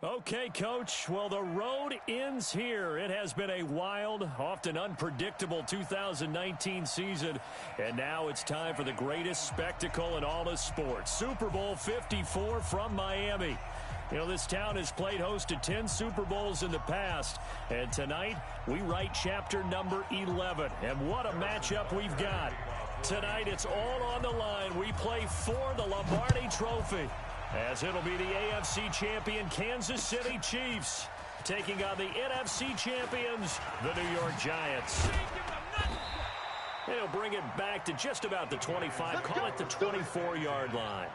Okay, Coach. Well, the road ends here. It has been a wild, often unpredictable 2019 season. And now it's time for the greatest spectacle in all of sports. Super Bowl 54 from Miami. You know, this town has played host to 10 Super Bowls in the past. And tonight, we write chapter number 11. And what a matchup we've got. Tonight, it's all on the line. We play for the Lombardi Trophy, as it'll be the AFC champion Kansas City Chiefs taking on the NFC champions, the New York Giants. They'll bring it back to just about the 25, call it the 24-yard line.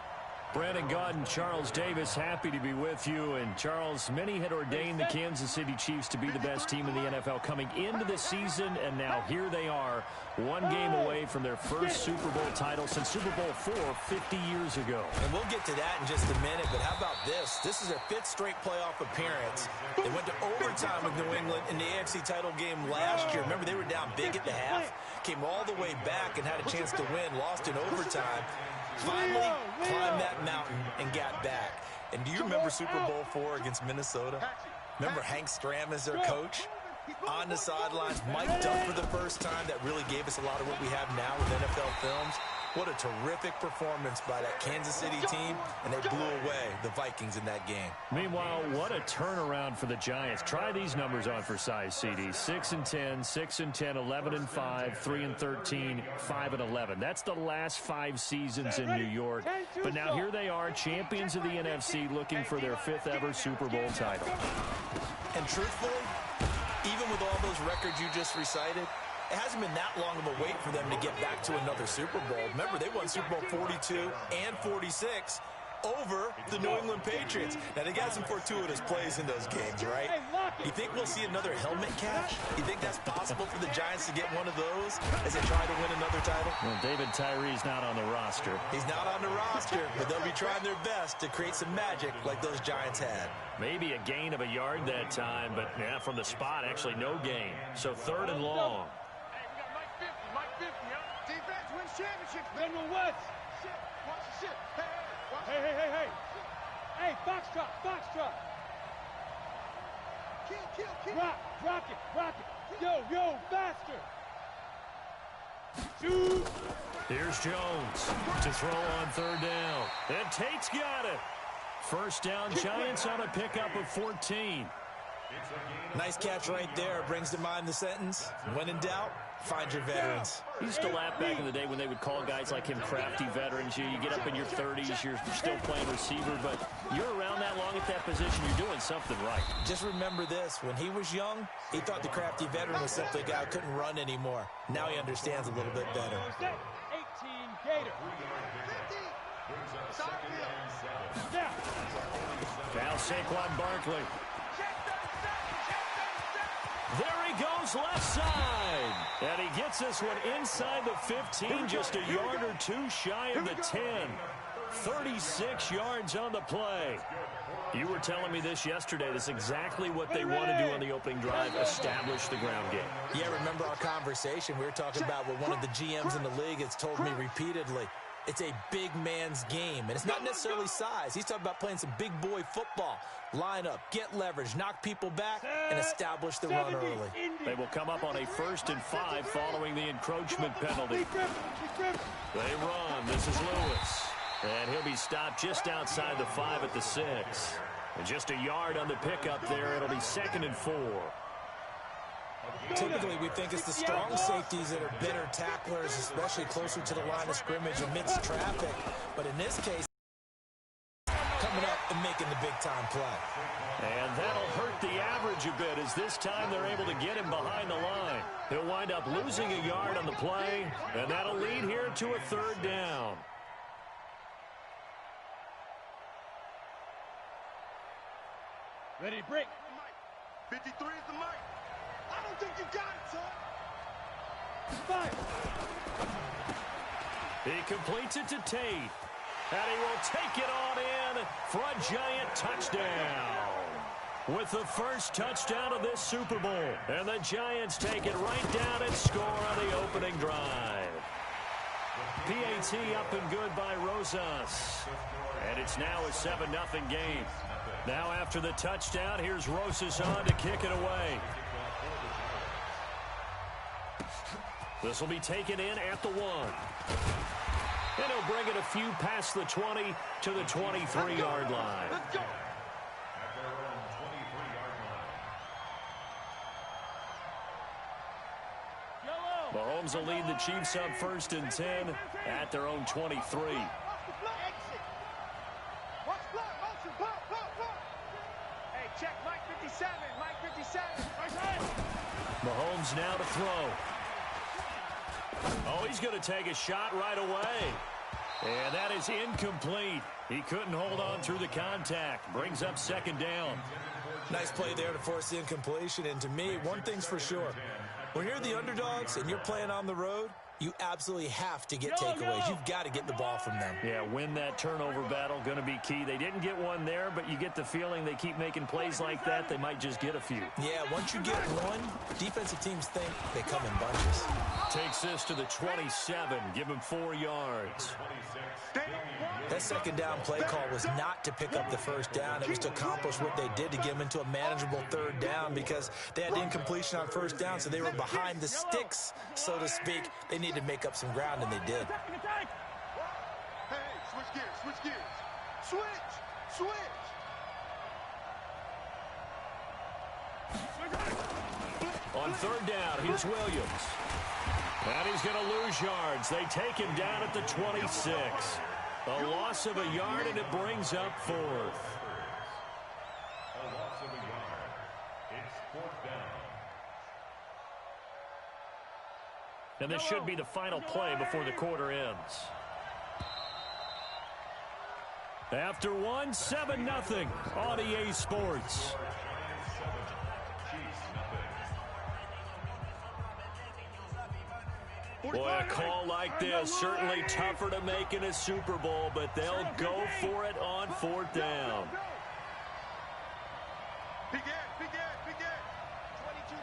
Brandon Gaudin and Charles Davis, happy to be with you. And Charles, many had ordained the Kansas City Chiefs to be the best team in the NFL coming into the season, and now here they are, one game away from their first Super Bowl title since Super Bowl IV 50 years ago. And we'll get to that in just a minute, but how about this? This is their fifth straight playoff appearance. They went to overtime with New England in the AFC title game last year. Remember, they were down big at the half, came all the way back and had a chance to win, lost in overtime. Finally climbed that mountain and got back. And do you remember Super Bowl IV against Minnesota? Remember Hank Stram as their coach? On the sidelines, mic'd up for the first time. That really gave us a lot of what we have now with NFL films. What a terrific performance by that Kansas City team, and they blew away the Vikings in that game. Meanwhile, what a turnaround for the Giants. Try these numbers on for size, CD. 6-10, 6-10, 11-5, 3-13, 5-11. That's the last 5 seasons in New York. But now here they are, champions of the NFC, looking for their 5th ever Super Bowl title. And truthfully, even with all those records you just recited, it hasn't been that long of a wait for them to get back to another Super Bowl. Remember, they won Super Bowl 42 and 46 over the New England Patriots. Now, they got some fortuitous plays in those games, right? You think we'll see another helmet catch? You think that's possible for the Giants to get one of those as they try to win another title? Well, David Tyree's not on the roster. He's not on the roster, but they'll be trying their best to create some magic like those Giants had. Maybe a gain of a yard that time, but yeah, from the spot, actually no gain. So 3rd and long. Defense wins championships. Then we'll what? Shit. Watch the shit. Hey. Hey, box drop. Kill. Rock it. Yo, faster. Shoot. Here's Jones to throw on 3rd down. And Tate's got it. First down, Giants on a pickup of 14. Nice catch right there. Brings to mind the sentence, when in doubt, find your veterans. He used to laugh back in the day when they would call guys like him crafty veterans. You get up in your 30s, you're still playing receiver, but you're around that long at that position, you're doing something right. Just remember this, when he was young, he thought the crafty veteran was simply a guy who couldn't run anymore. Now he understands a little bit better. 18 Gator. Now Saquon Barkley. There he goes left side. And he gets this one inside the 15, just a yard or two shy of the 10. 36 yards on the play. You were telling me this yesterday. This is exactly what they want to do on the opening drive, establish the ground game. Yeah, remember our conversation. We were talking about what one of the GMs in the league has told me repeatedly. It's a big man's game, and it's not necessarily size. He's talking about playing some big boy football. Line up, get leverage, knock people back, and establish the run early. They will come up on a 1st and 5 following the encroachment penalty. They run. This is Lewis. And he'll be stopped just outside the 5 at the 6. And just a yard on the pickup there. It'll be 2nd and 4. Typically, we think it's the strong safeties that are better tacklers, especially closer to the line of scrimmage amidst traffic. But in this case, coming up and making the big-time play. And that'll hurt the average a bit, as this time they're able to get him behind the line. He'll wind up losing a yard on the play, and that'll lead here to a 3rd down. Ready to break. 53 is the mic. I don't think you got it, son. Fire. He completes it to Tate. And he will take it on in for a Giant touchdown. With the first touchdown of this Super Bowl. And the Giants take it right down and score on the opening drive. PAT up and good by Rosas. And it's now a 7-0 game. Now after the touchdown, here's Rosas on to kick it away. This will be taken in at the 1. And he'll bring it a few past the 20 to the 23-yard line. Let's go. Mahomes will lead the Chiefs up 1st and 10 at their own 23. Hey, check Mike 57. Mike 57. Mahomes now to throw. Oh, he's going to take a shot right away. And that is incomplete. He couldn't hold on through the contact. Brings up 2nd down. Nice play there to force the incompletion. And to me, one thing's for sure. When you're the underdogs and you're playing on the road, you absolutely have to get takeaways. You've got to get the ball from them. Yeah, win that turnover battle, going to be key. They didn't get one there, but you get the feeling they keep making plays like that, they might just get a few. Yeah, once you get one, defensive teams think they come in bunches. Takes this to the 27, give him 4 yards. That 2nd down play call was not to pick up the 1st down. It was to accomplish what they did to get them into a manageable 3rd down because they had incompletion on 1st down, so they were behind the sticks, so to speak. They needed to make up some ground, and they did. Hey, switch gears, switch gears. Switch. On 3rd down, here's Williams. And he's going to lose yards. They take him down at the 26. A loss of a yard, and it brings up 4th. A loss of a yard. It's 4th down. And this should be the final play before the quarter ends. After 1, 7-0 on EA Sports. Boy, a call like this, certainly tougher to make in a Super Bowl, but they'll go for it on 4th down. Begin. 22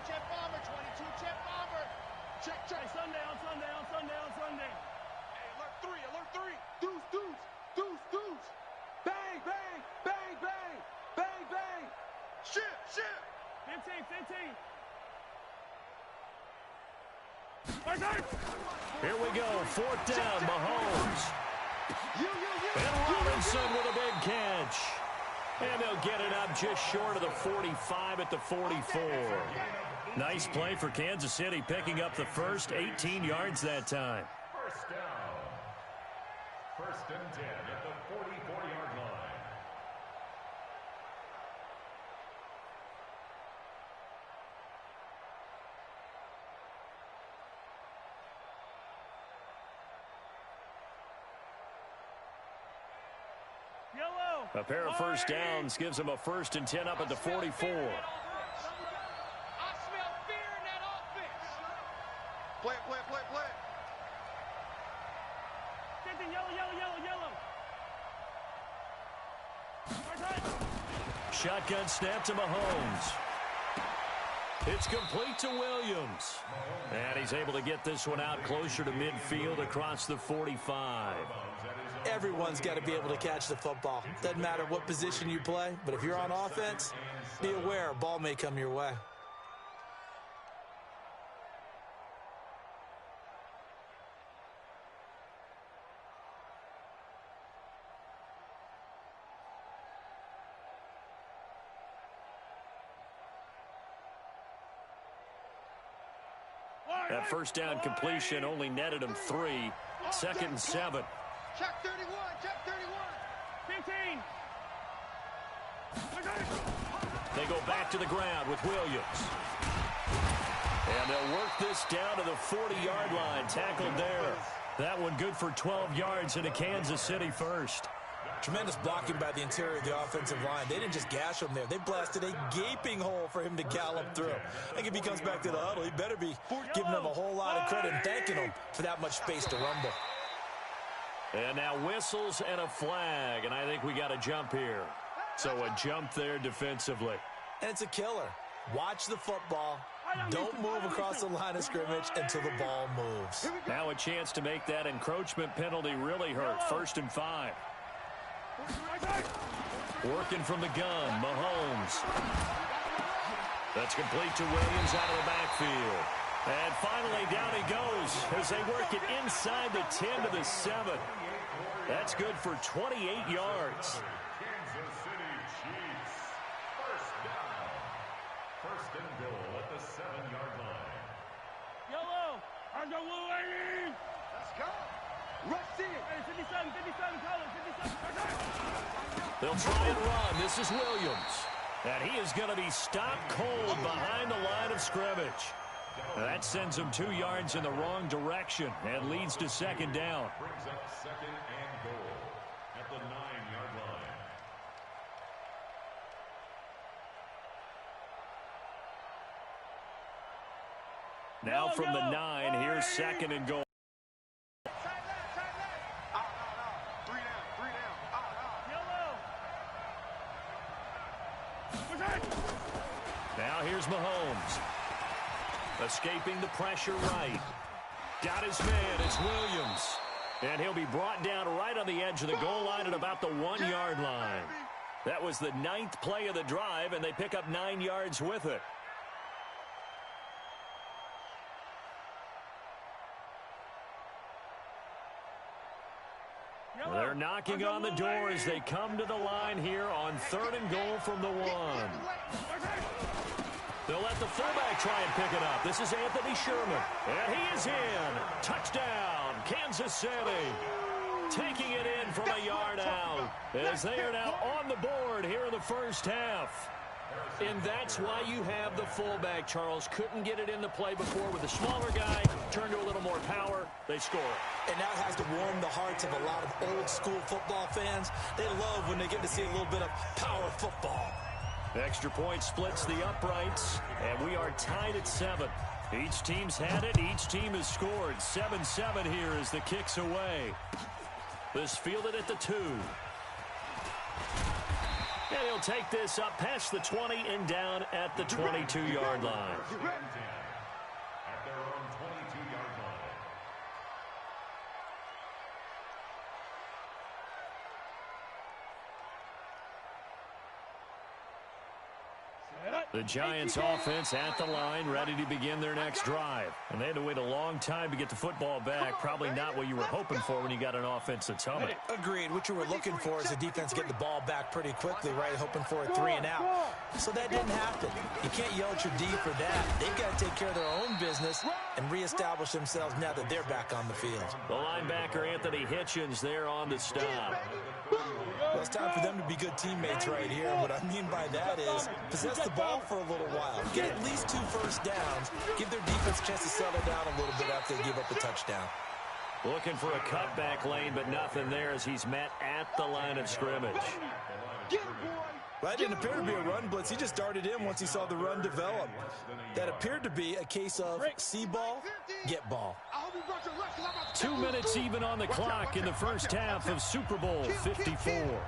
jet bomber, 22 jet bomber. Check. Sunday. Hey, alert 3. Deuce. Bang. Shit. 15. Here we go, 4th down, Mahomes. And Robinson with a big catch. And they'll get it up just short of the 45 at the 44. Nice play for Kansas City, picking up the first 18 yards that time. 1st down. 1st and 10 at the 44-yard line. A pair of 1st downs gives them a 1st and 10 up at the 44. I smell fear in that offense. Play. 10, yellow. Shotgun snap to Mahomes. It's complete to Williams. And he's able to get this one out closer to midfield across the 45. Everyone's got to be able to catch the football. Doesn't matter what position you play, but if you're on offense, be aware a ball may come your way. That 1st down completion only netted him 3. 2nd and 7. Check 31. 15. They go back to the ground with Williams. And they'll work this down to the 40-yard line. Tackled there. That one good for 12 yards into Kansas City 1st. Tremendous blocking by the interior of the offensive line. They didn't just gash him there. They blasted a gaping hole for him to gallop through. I think if he comes back to the huddle, he better be giving them a whole lot of credit and thanking them for that much space to rumble. And now whistles and a flag, and I think we got a jump here. So a jump there defensively. And it's a killer. Watch the football, Don't move across the line of scrimmage until the ball moves. Now a chance to make that encroachment penalty really hurt. 1st and 5. Working from the gun, Mahomes. That's complete to Williams out of the backfield. And finally down he goes as they work it inside the 10 to the 7. That's good for 28 yards. Kansas City Chiefs. First down. 1st and goal at the 7-yard line. Yellow. I got Lil Wayne. Let's go. Rush in. Hey, 57, 57, color, 57. They'll try and run. This is Williams. And he is going to be stopped cold behind the line of scrimmage. That sends him 2 yards in the wrong direction and leads to 2nd down. Brings up 2nd and goal at the 9-yard line. Now from the 9, here's 2nd and goal. Now here's Mahomes. Escaping the pressure right. Got his man. It's Williams. And he'll be brought down right on the edge of the goal line at about the 1-yard line. That was the 9th play of the drive, and they pick up 9 yards with it. They're knocking on the door as they come to the line here on 3rd and goal from the 1. They'll let the fullback try and pick it up. This is Anthony Sherman. And he is in. Touchdown, Kansas City. Taking it in from a yard out as they are now on the board here in the 1st half. And that's why you have the fullback, Charles. Couldn't get it in the play before with the smaller guy. Turned to a little more power. They score. And that has to warm the hearts of a lot of old-school football fans. They love when they get to see a little bit of power football. Extra point splits the uprights, and we are tied at 7. Each team's had it. Each team has scored. 7-7 here as the kick's away. This fielded at the 2. And he'll take this up past the 20 and down at the 22-yard line. At their own 22-yard line. The Giants offense at the line, ready to begin their next drive. And they had to wait a long time to get the football back. Probably not what you were hoping for when you got an offense that's humming. Agreed. What you were looking for is the defense get the ball back pretty quickly, right? Hoping for a 3 and out. So that didn't happen. You can't yell at your D for that. They've got to take care of their own business and reestablish themselves now that they're back on the field. The linebacker, Anthony Hitchens, there on the stop. Well, it's time for them to be good teammates right here. And what I mean by that is possess the ball for a little while. Get at least 2 first downs. Give their defense a chance to settle down a little bit after they give up the touchdown. Looking for a cutback lane, but nothing there as he's met at the line of scrimmage. That didn't appear to be a run blitz. He just darted in once he saw the run develop. That appeared to be a case of see ball, get ball. 2 minutes even on the clock in the first half of Super Bowl 54.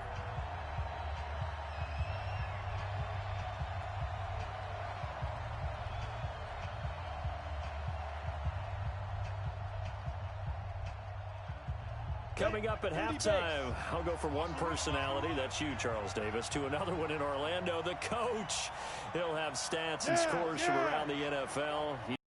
Coming up at halftime, I'll go from one personality, that's you, Charles Davis, to another one in Orlando, the coach. He'll have stats and scores from around the NFL. He's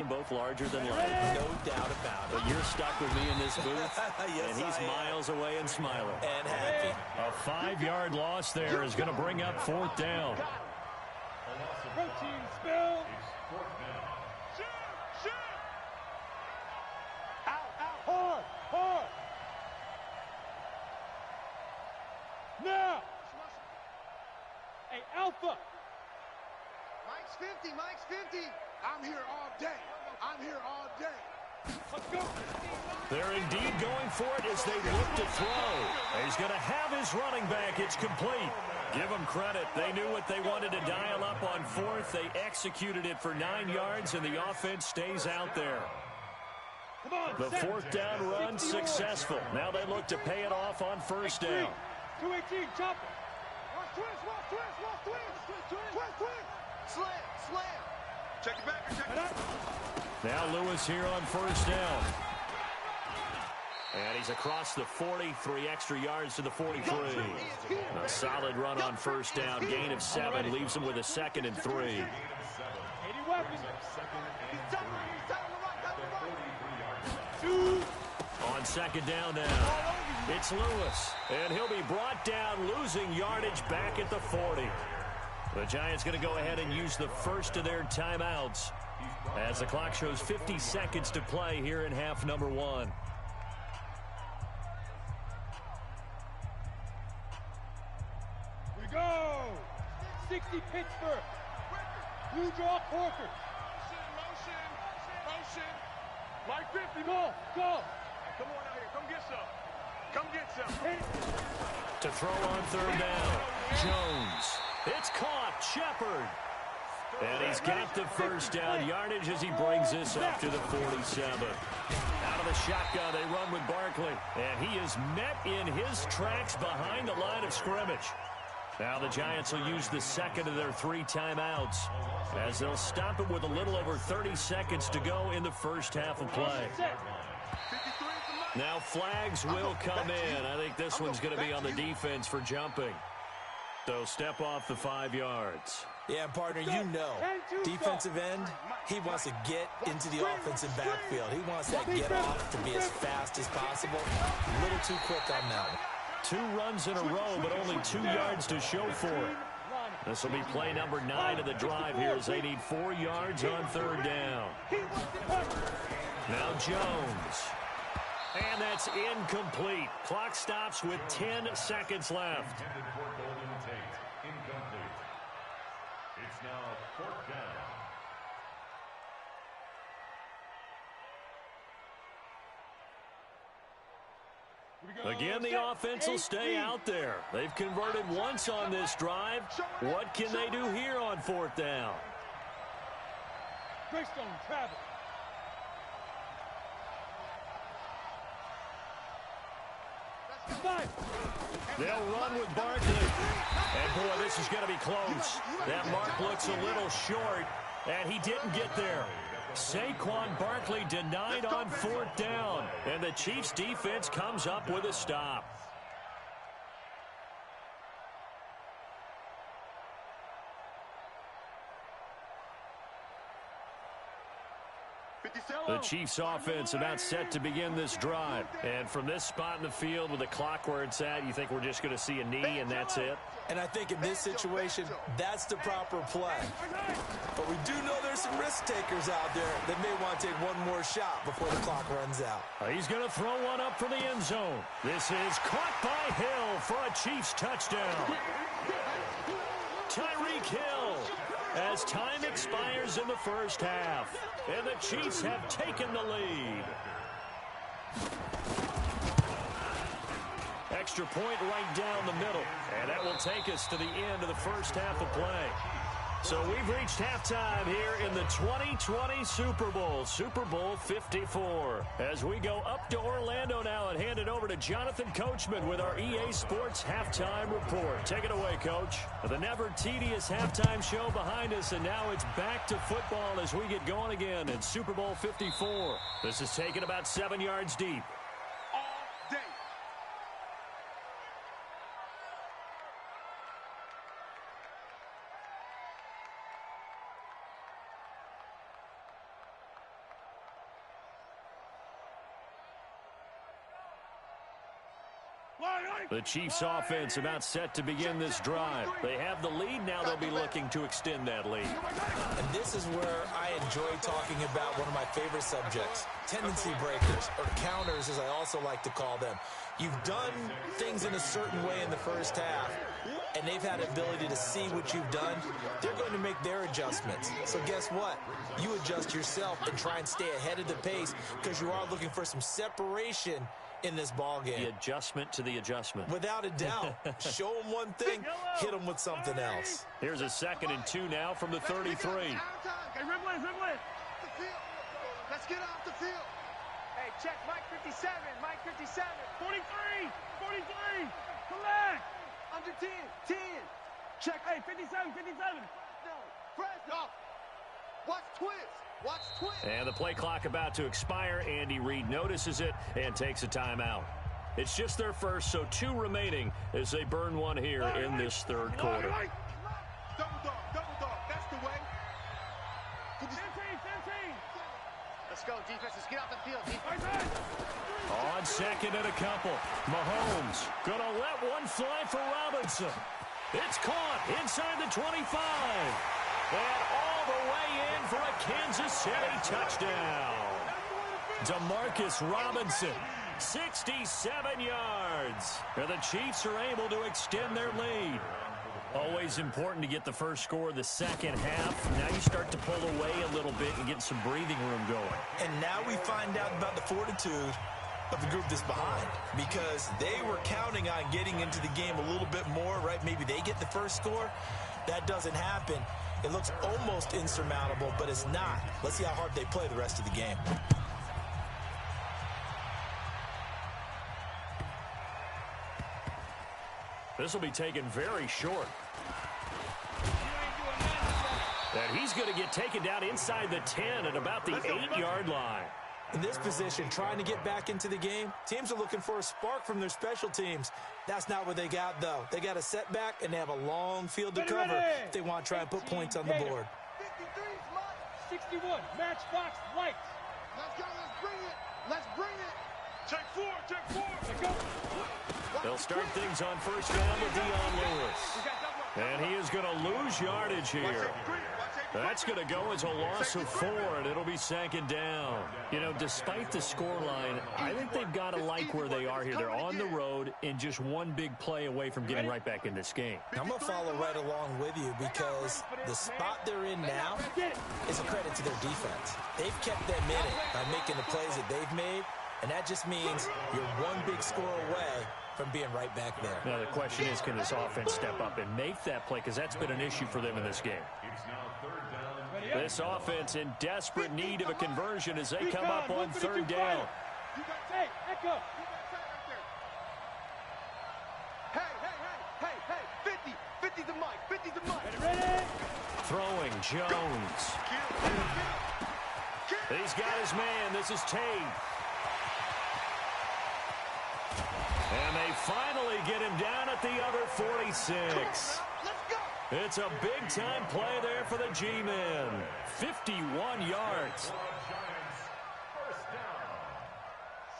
both larger than life. No doubt about it. But you're stuck with me in this booth, Yes, and he's miles away and smiling. And happy. A 5-yard loss there is going to bring up 4th down. Protein spill. Hard, hard. Now. Hey, Alpha. Mike's 50, Mike's 50. I'm here all day. I'm here all day. Let's go. They're indeed going for it as they look to throw. He's going to have his running back. It's complete. Give them credit. They knew what they wanted to dial up on 4th. They executed it for 9 yards, and the offense stays out there. The 4th down run successful. Now they look to pay it off on 1st down. 218, chopper. Watch twist, watch twist, watch twist. Twist, twist. Slam, slam. Check it back. Check it out. Now Lewis here on first down. And he's across the 40, 3 extra yards to the 43. A solid run on first down. Gain of 7 leaves him with a 2nd and 3. On second down now, it's Lewis. And he'll be brought down, losing yardage back at the 40. The Giants going to go ahead and use the first of their timeouts as the clock shows 50 seconds to play here in half number 1. We go! 60 Pittsburgh. Blue draw Corker. Motion. Like 50. Go! Come on out here. Come get some. Come get some. Hit it. To throw on third down, Jones. It's caught, Shepard. And he's got the first down yardage as he brings this up to the 47. Out of the shotgun, they run with Barkley. And he is met in his tracks behind the line of scrimmage. Now the Giants will use the second of their 3 timeouts as they'll stop it with a little over 30 seconds to go in the first half of play. Now flags will come in. I think this one's going to be on the defense for jumping. So step off the 5 yards. Yeah, partner, you know, defensive end, he wants to get into the offensive backfield. He wants that get off to be as fast as possible. A little too quick on that one. 2 runs in a row, but only 2 yards to show for it. This will be play number 9 of the drive here as they need 4 yards on third down. Now Jones. And that's incomplete. Clock stops with 10 seconds left. It's now 4th down. Again, the offense will stay out there. They've converted once on this drive. What can they do here on 4th down? Greystone, travel. They'll run with Barkley. And, boy, this is going to be close. That mark looks a little short, and he didn't get there. Saquon Barkley denied on 4th down, and the Chiefs' defense comes up with a stop. The Chiefs' offense about set to begin this drive. And from this spot in the field with the clock where it's at, you think we're just going to see a knee and that's it? And I think in this situation, that's the proper play. But we do know there's some risk takers out there that may want to take one more shot before the clock runs out. He's going to throw one up for the end zone. This is caught by Hill for a Chiefs touchdown. Tyreek Hill as time expires in the first half. And the Chiefs have taken the lead. Extra point right down the middle. And that will take us to the end of the first half of play. So we've reached halftime here in the 2020 Super Bowl, Super Bowl 54. As we go up to Orlando now and hand it over to Jonathan Coachman with our EA Sports Halftime Report. Take it away, Coach. The never tedious halftime show behind us, and now it's back to football as we get going again in Super Bowl 54. This is taken about 7 yards deep. The Chiefs offense about set to begin this drive. They have the lead now. They'll be looking to extend that lead. And this is where I enjoy talking about one of my favorite subjects, tendency breakers, or counters as I also like to call them. You've done things in a certain way in the first half, and they've had the ability to see what you've done. They're going to make their adjustments. So guess what? You adjust yourself and try and stay ahead of the pace because you are looking for some separation in this ball game. The adjustment to the adjustment. Without a doubt. Show them one thing, hit them with something else. Here's a 2nd and 2 now from the 33. Hey, Ridley. Let's get off the field. Hey, check Mike 57. Mike 57. 43. Come back. Under 10. Check. Hey, 57. No. Press. No. Watch twist. Watch twist. And the play clock about to expire. Andy Reid notices it and takes a timeout. It's just their first, so 2 remaining as they burn one here in this third quarter. Double dog. That's the way. 17. Let's go, defense. Let's get off the field. On second and a couple. Mahomes going to let one fly for Robinson. It's caught inside the 25. And all the way in for a Kansas City touchdown. Demarcus Robinson, 67 yards. And the Chiefs are able to extend their lead. Always important to get the first score of the second half. Now you start to pull away a little bit and get some breathing room going. And now we find out about the fortitude of the group that's behind, because they were counting on getting into the game a little bit more, right? Maybe they get the first score. That doesn't happen. It looks almost insurmountable, but it's not. Let's see how hard they play the rest of the game. This will be taken very short. And he's going to get taken down inside the 10 at about the 8-yard line. In this position, trying to get back into the game, teams are looking for a spark from their special teams. That's not what they got, though. They got a setback, and they have a long field to cover if they want to try and put points on the board. 61, matchbox lights. Let's go. Let's bring it. Take 4. Let's go. They'll start things on first down with Dion Lewis. And he is going to lose yardage here. That's going to go as a loss of 4, and it'll be second down. You know, despite the scoreline, I think they've got to like where they are here. They're on the road and just one big play away from getting right back in this game. I'm going to follow right along with you, because the spot they're in now is a credit to their defense. They've kept them in it by making the plays that they've made, and that just means you're one big score away from being right back there. Now the question is, can this offense step up and make that play, because that's been an issue for them in this game. This offense in desperate need of a conversion as they come up on third down. Hey, Echo. Hey, 50 the mic. Ready? Throwing Jones. He's got his man. This is Tate. And they finally get him down at the other 46. It's a big-time play there for the G-men. 51 yards.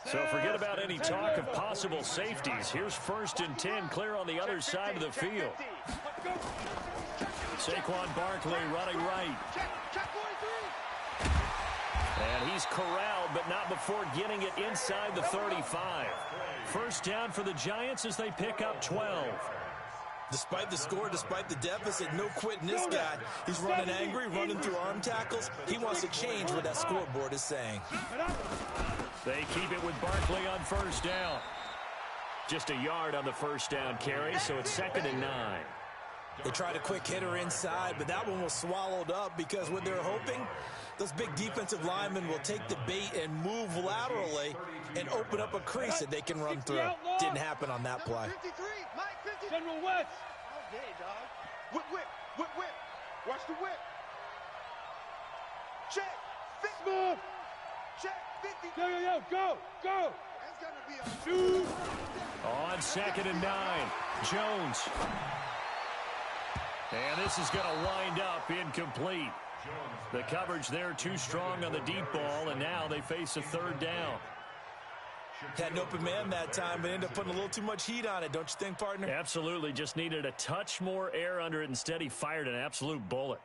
So forget about any talk of possible safeties. Here's 1st and 10, clear on the other side of the field. Saquon Barkley running right. And he's corralled, but not before getting it inside the 35. First down for the Giants as they pick up 12. Despite the score, despite the deficit, no quitting this guy. He's running angry, running through arm tackles. He wants to change what that scoreboard is saying. They keep it with Barkley on first down. Just a yard on the first down carry, so it's 2nd and 9. They tried a quick hitter inside, but that one was swallowed up, because what they're hoping, those big defensive linemen will take the bait and move laterally and open up a crease that they can run through. Didn't happen on that play. 53, Mike 50. General West. All day, dog. Whip. Watch the whip. Check. Smooth. Check. 50. Yo. Go. That's going to be a Shoot. On 2nd and 9, Jones. And this is going to wind up incomplete. The coverage there too strong on the deep ball, and now they face a third down. Had an open man that time, but ended up putting a little too much heat on it, don't you think, partner? Absolutely. Just needed a touch more air under it. Instead, he fired an absolute bullet.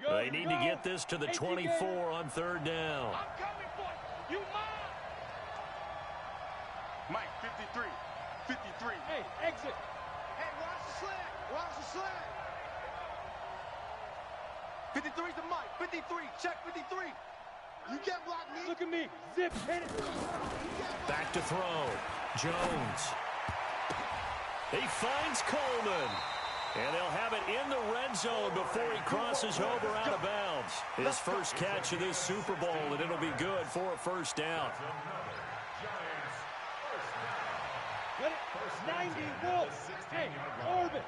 They need to get this to the 24 on third down. I'm coming for you. You mine. Mike 53. Hey, exit. Hey, watch the slant. 53's the mic. 53. Check 53. You can't block me. Look at me. Zip. Hit it. Back to throw. Jones. He finds Coleman. And they'll have it in the red zone before he crosses over out of bounds. His first catch of this Super Bowl, and it'll be good for a first down. Ready? it. 90, Wolf. Hey, Orbit.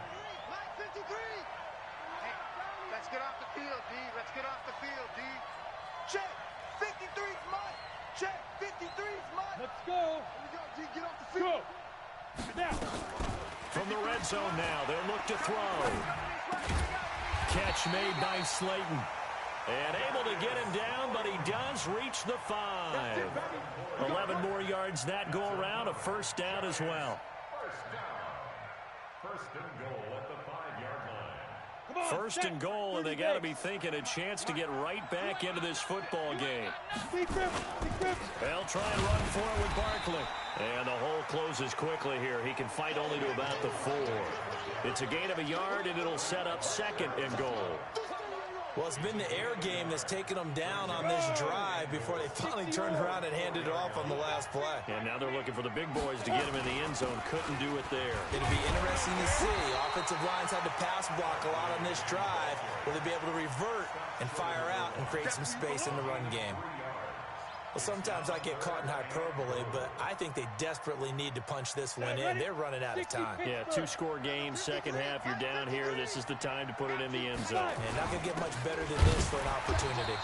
Mike 53. Hey, let's get off the field, D. Let's get off the field, D. Check. 53's Mike. Check. 53's Mike. Let's go. Here we go, D. Get off the field. Go. Now. From the red zone now, they'll look to throw. Catch made by Slayton. And able to get him down, but he does reach the 5. 11 more yards that go around, a first down as well. First down. First and goal at the 5-yard line. Come on, First and goal, and they got to be thinking a chance to get right back into this football game. Big grips. Big grips. They'll try and run for it with Barkley. And the hole closes quickly here. He can fight only to about the 4. It's a gain of a yard, and it'll set up second and goal. Well, it's been the air game that's taken them down on this drive before they finally turned around and handed it off on the last play. And now they're looking for the big boys to get him in the end zone. Couldn't do it there. It'll be interesting to see. Offensive lines had to pass block a lot on this drive. Will they be able to revert and fire out and create some space in the run game? Well, sometimes I get caught in hyperbole, but I think they desperately need to punch this one in. They're running out of time. Yeah, 2-score game, second half. You're down here. This is the time to put it in the end zone. And not going to get much better than this for an opportunity.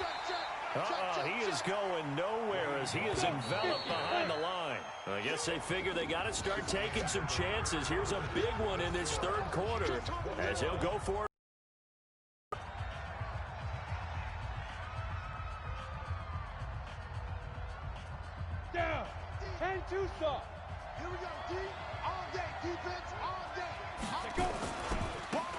He is going nowhere as he is enveloped behind the line. I guess they figure they got to start taking some chances. Here's a big one in this third quarter as he'll go for it. Down. 10-2 soft. Here we go, D. All day. Defense all day. Let's go.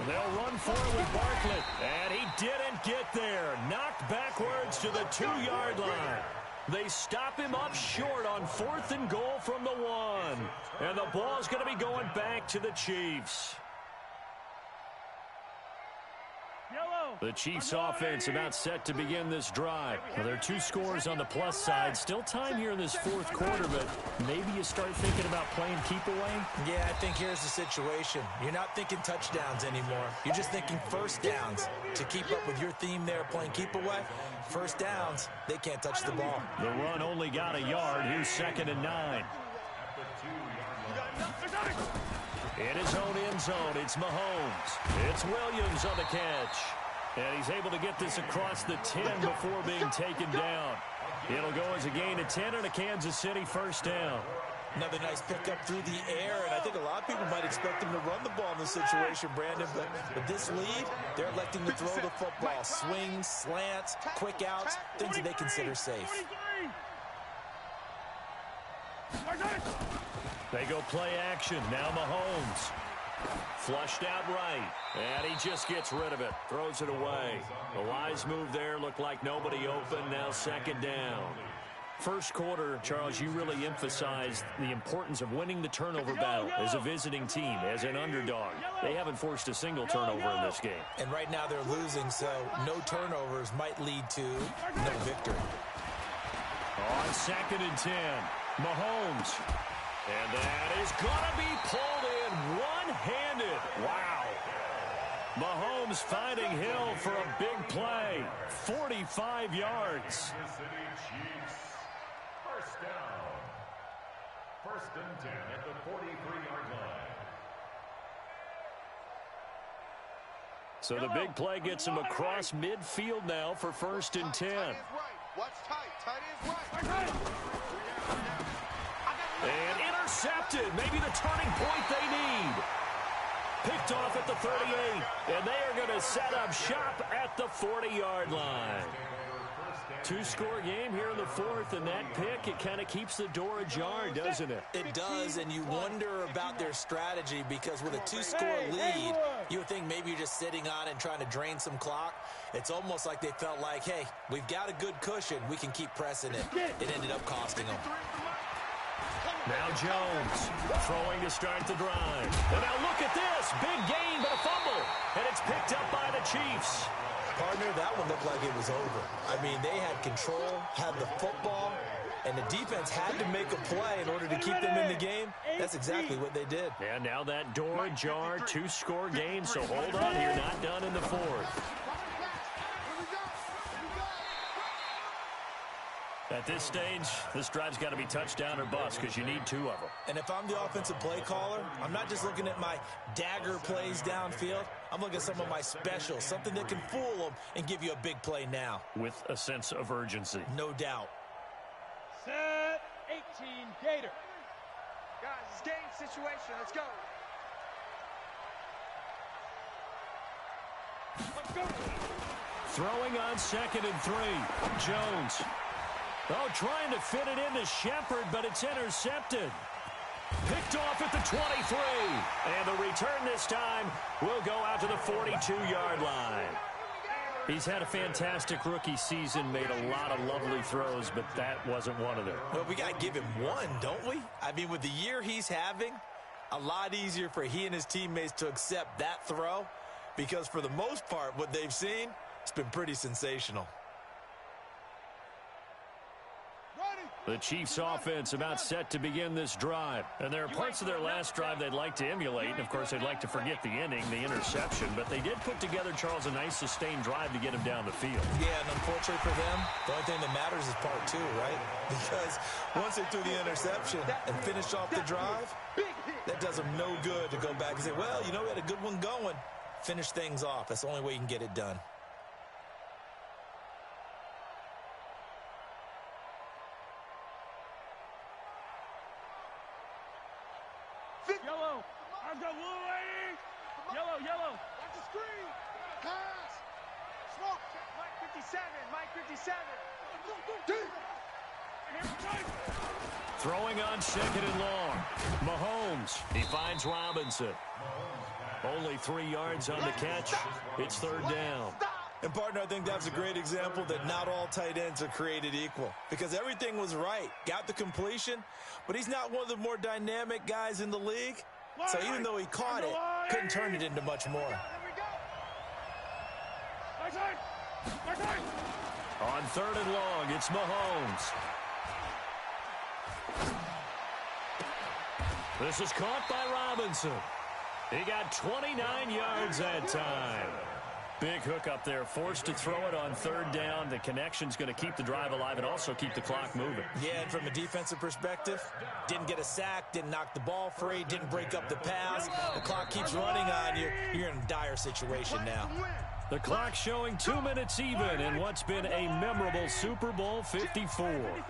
They'll run for it with Barkley. And he didn't get there. Knocked backwards to the 2-yard line. They stop him up short on 4th and goal from the 1. And the ball's going to be going back to the Chiefs. The Chiefs offense about set to begin this drive. Well, there are 2 scores on the plus side. Still time here in this fourth quarter, but maybe you start thinking about playing keep away? Yeah, I think here's the situation. You're not thinking touchdowns anymore. You're just thinking first downs. To keep up with your theme there, playing keep away, first downs, they can't touch the ball. The run only got a yard. Here's 2nd and 9. In his own end zone, it's Mahomes. It's Williams on the catch. And he's able to get this across the 10 before being taken down. It'll go as a gain of 10 and a Kansas City first down. Another nice pickup through the air, and I think a lot of people might expect him to run the ball in this situation, Brandon, but with this lead, they're electing to throw the football. Swings, slants, quick outs, things that they consider safe. They go play action. Now Mahomes. Flushed out right. And he just gets rid of it. Throws it away. A wise move there. Looked like nobody open. Now 2nd down. First quarter, Charles, you really emphasized the importance of winning the turnover battle as a visiting team, as an underdog. They haven't forced a single turnover in this game. And right now they're losing, so no turnovers might lead to no victory. On 2nd and 10, Mahomes. And that is going to be pulled in one-handed. Wow. Mahomes finding Hill for a big play. 45 yards. First down. 1st and 10 at the 43-yard line. So the big play gets him across midfield now for 1st and 10. What's tight? Tight is right. And intercepted. Maybe the turning point they need. Picked off at the 38. And they are going to set up shop at the 40-yard line. 2-score game here in the 4th, and that pick, it kind of keeps the door ajar, doesn't it? It does, and you wonder about their strategy because with a 2-score lead, you would think maybe you're just sitting on it and trying to drain some clock. It's almost like they felt like, hey, we've got a good cushion. We can keep pressing it. It ended up costing them. Now Jones throwing to start the drive. And now look at this. Big gain, but a fumble. And it's picked up by the Chiefs. Partner, that one looked like it was over. I mean, they had control, had the football, and the defense had to make a play in order to keep them in the game. That's exactly what they did. And now that door ajar, 2-score game. So hold on here, not done in the 4th. At this stage, this drive's got to be touchdown or bust because you need 2 of them. And if I'm the offensive play caller, I'm not just looking at my dagger plays downfield. I'm looking at some of my specials, something that can fool them and give you a big play now. With a sense of urgency. No doubt. Set 18 Gator. Guys, it's game situation. Let's go. Let's go. Throwing on 2nd and 3. Jones. Oh, trying to fit it into Shepard, but it's intercepted. Picked off at the 23. And the return this time will go out to the 42-yard line. He's had a fantastic rookie season, made a lot of lovely throws, but that wasn't one of them. Well, we got to give him one, don't we? I mean, with the year he's having, a lot easier for he and his teammates to accept that throw because for the most part, what they've seen, it's been pretty sensational. The Chiefs' offense about set to begin this drive. And there are parts of their last drive they'd like to emulate. And, of course, they'd like to forget the ending, the interception. But they did put together, Charles, a nice sustained drive to get him down the field. Yeah, and unfortunately for them, the only thing that matters is part 2, right? Because once they threw the interception and finished off the drive, that does them no good to go back and say, well, you know, we had a good one going. Finish things off. That's the only way you can get it done. Yellow. I've got little lady. Yellow, yellow. Watch the screen. Pass. Smoke. Mike 57. Mike 57. Throwing on 2nd and long. Mahomes. He finds Robinson. Only 3 yards on the catch. It's 3rd down. And, partner, I think that's a great example that not all tight ends are created equal because everything was right. Got the completion, but he's not one of the more dynamic guys in the league. So even though he caught it, couldn't turn it into much more. On 3rd and long, it's Mahomes. This is caught by Robinson. He got 29 yards that time. Big hook up there, forced to throw it on 3rd down. The connection's going to keep the drive alive and also keep the clock moving. Yeah, and from a defensive perspective, didn't get a sack, didn't knock the ball free, didn't break up the pass. The clock keeps running on you. You're in a dire situation now. The clock showing 2 minutes even in what's been a memorable Super Bowl 54.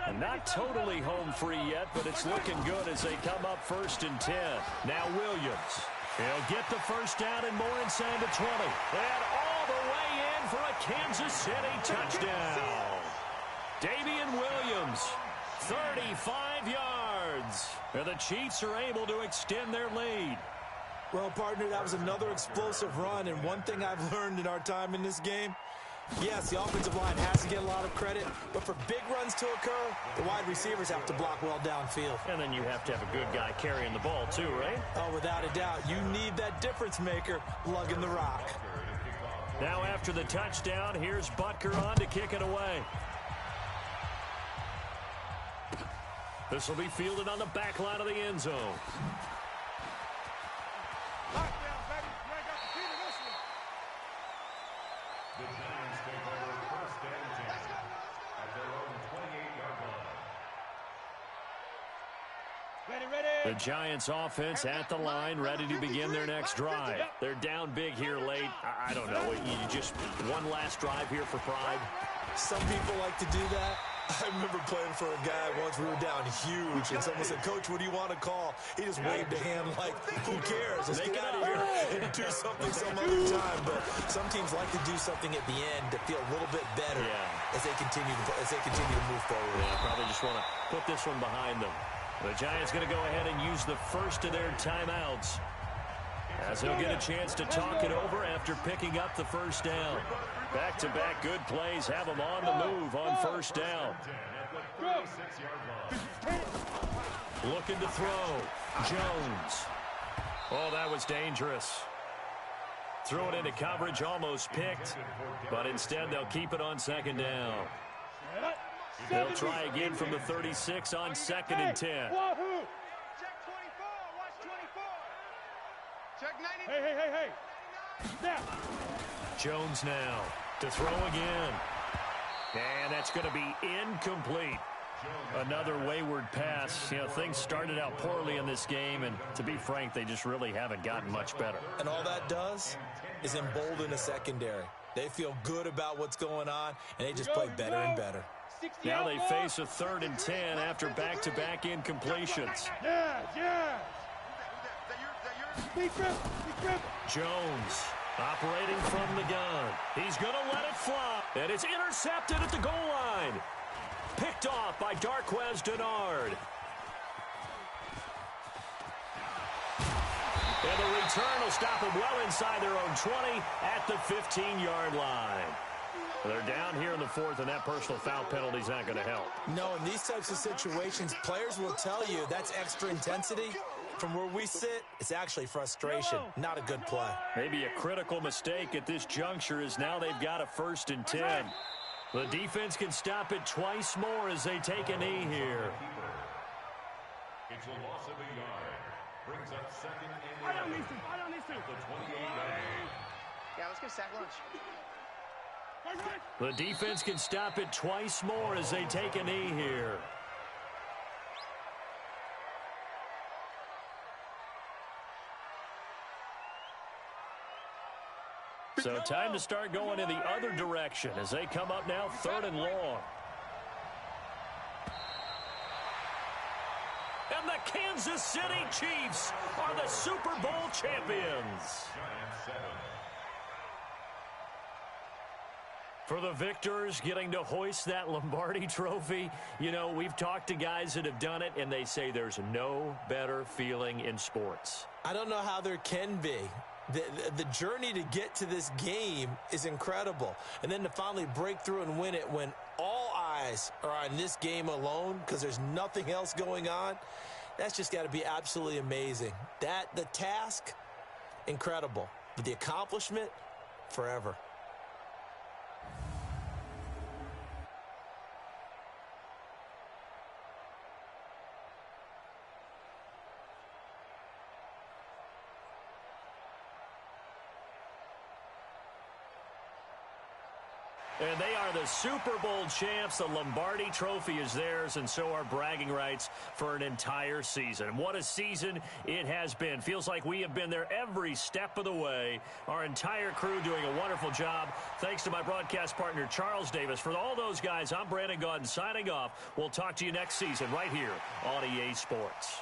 And not totally home free yet, but it's looking good as they come up 1st and 10. Now Williams. He'll get the 1st down and more inside the 20. And all the way in for a Kansas City touchdown. Damian Williams, 35 yards. And the Chiefs are able to extend their lead. Well, partner, that was another explosive run. And one thing I've learned in our time in this game, yes, the offensive line has to get a lot of credit, but for big runs to occur, the wide receivers have to block well downfield. And then you have to have a good guy carrying the ball too, right? Oh, without a doubt. You need that difference maker lugging the rock. Now after the touchdown, here's Butker on to kick it away. This will be fielded on the back line of the end zone. The Giants take over 1st and 10 at their own 28-yard line. Ready. The Giants offense at the line, ready to begin their next drive. They're down big here late. I don't know. You just one last drive here for pride. Some people like to do that. I remember playing for a guy once. We were down huge, and someone said, "Coach, what do you want to call?" He just waved a hand like, "Who cares? Let's get out of here and do something some other time." But some teams like to do something at the end to feel a little bit better as they continue to move forward. Yeah, probably just want to put this one behind them. The Giants going to go ahead and use the first of their timeouts, as they'll get a chance to talk it over after picking up the 1st down. Back-to-back good plays have them on the move on 1st down. Looking to throw. Jones. Oh, that was dangerous. Threw it into coverage, almost picked, but instead they'll keep it on 2nd down. They'll try again from the 36 on 2nd and 10. Check 24. Watch 24. Check 90. Hey. Snap. Jones now to throw again. And that's going to be incomplete. Another wayward pass. You know, things started out poorly in this game, and to be frank, they just really haven't gotten much better. And all that does is embolden the secondary. They feel good about what's going on, and they just play better and better. Now they face a 3rd and 10 after back-to-back incompletions. Jones operating from the gun. He's going to let it fly. And it's intercepted at the goal line. Picked off by Darquez Denard. And the return will stop them well inside their own 20 at the 15-yard line. They're down here in the 4th, and that personal foul penalty is not going to help. No, in these types of situations, players will tell you that's extra intensity. From where we sit, it's actually frustration, not a good play. Maybe a critical mistake at this juncture is now they've got a 1st and 10. The defense can stop it twice more as they take a knee here. It's a loss of a yard. Brings up 2nd and 11. At the 28-yard. Yeah, let's get a sack lunch. The defense can stop it twice more as they take a knee here. So time to start going in the other direction as they come up now 3rd and long. And the Kansas City Chiefs are the Super Bowl champions. For the victors, getting to hoist that Lombardi trophy, you know, we've talked to guys that have done it, and they say there's no better feeling in sports. I don't know how there can be. The journey to get to this game is incredible. And then to finally break through and win it when all eyes are on this game alone because there's nothing else going on, that's just got to be absolutely amazing. The task, incredible. But the accomplishment, forever. And they are the Super Bowl champs. The Lombardi trophy is theirs, and so are bragging rights for an entire season. What a season it has been. Feels like we have been there every step of the way. Our entire crew doing a wonderful job. Thanks to my broadcast partner, Charles Davis. For all those guys, I'm Brandon Gaudin signing off. We'll talk to you next season right here on EA Sports.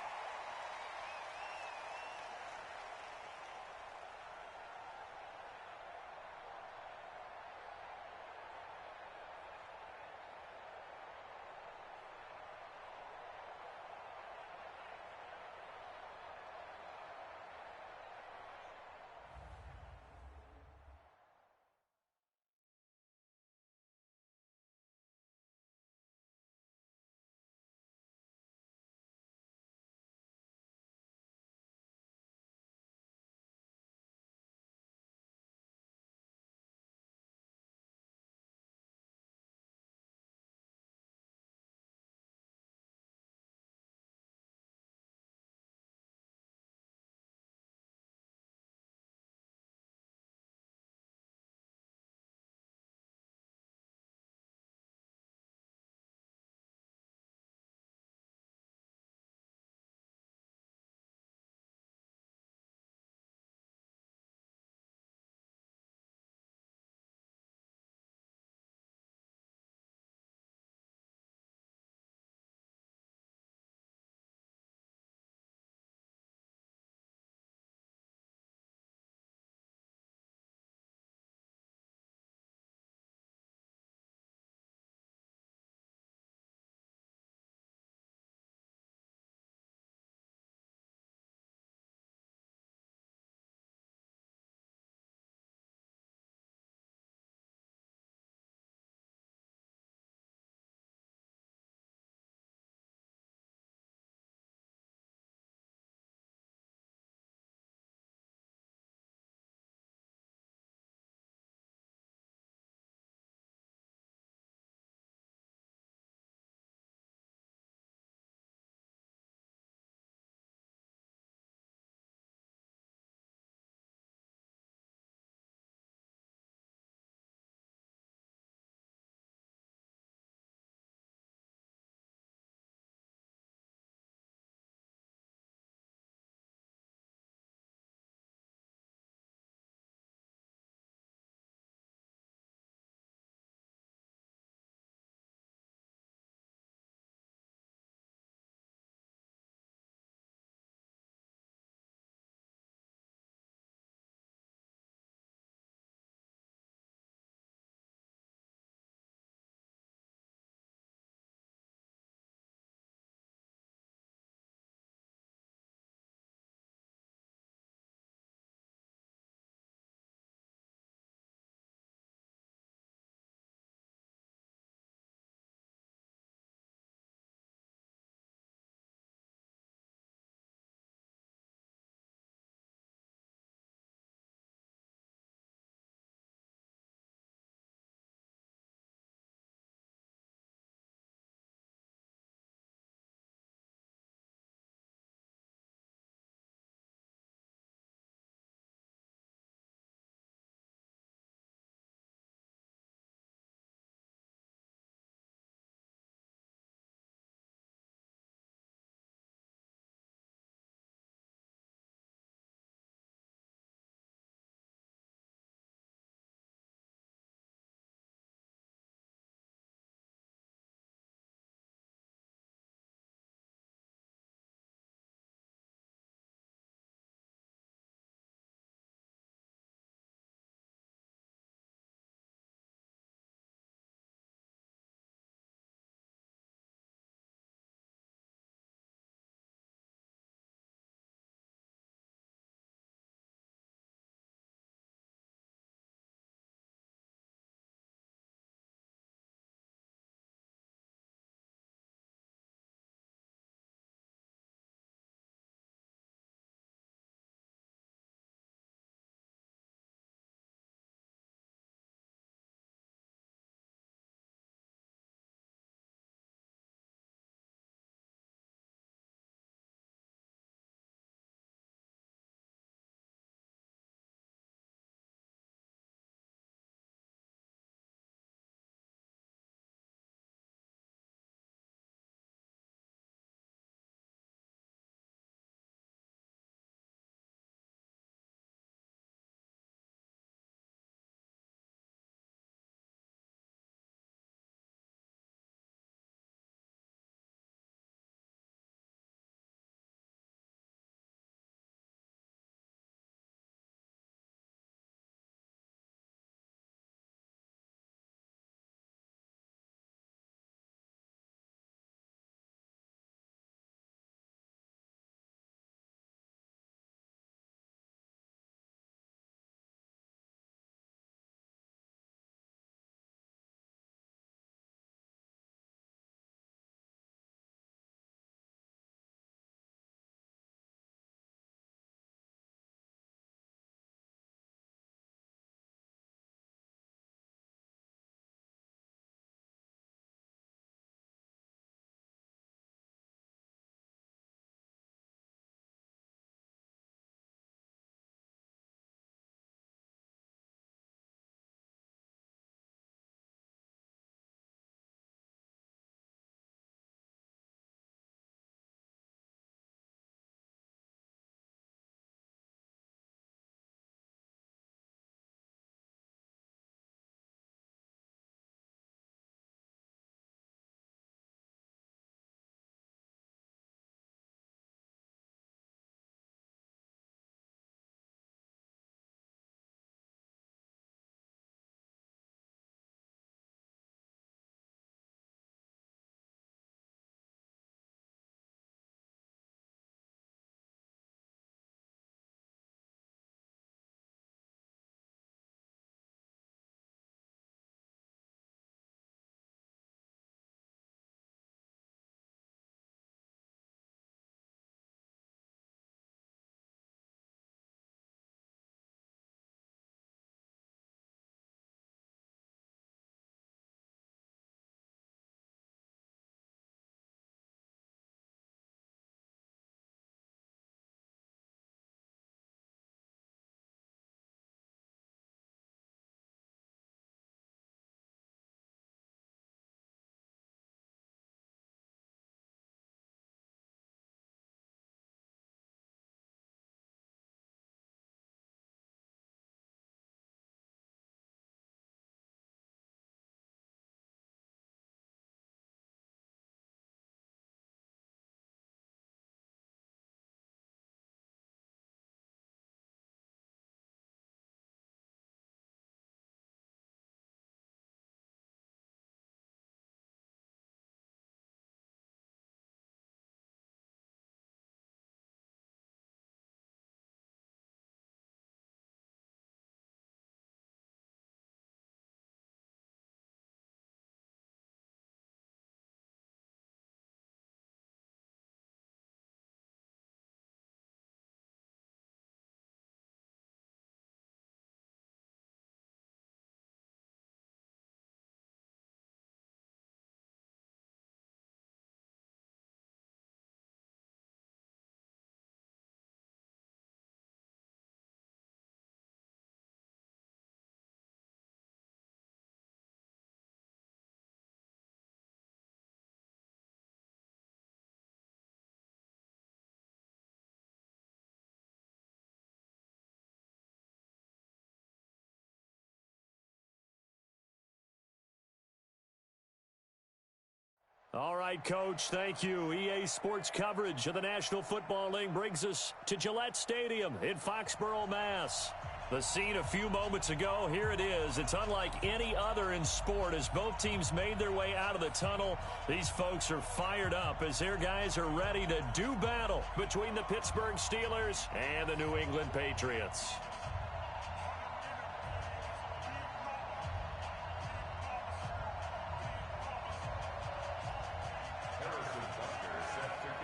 All right, Coach, thank you. EA Sports coverage of the National Football League brings us to Gillette Stadium in Foxborough, Mass. The scene a few moments ago, here it is. It's unlike any other in sport as both teams made their way out of the tunnel. These folks are fired up as their guys are ready to do battle between the Pittsburgh Steelers and the New England Patriots.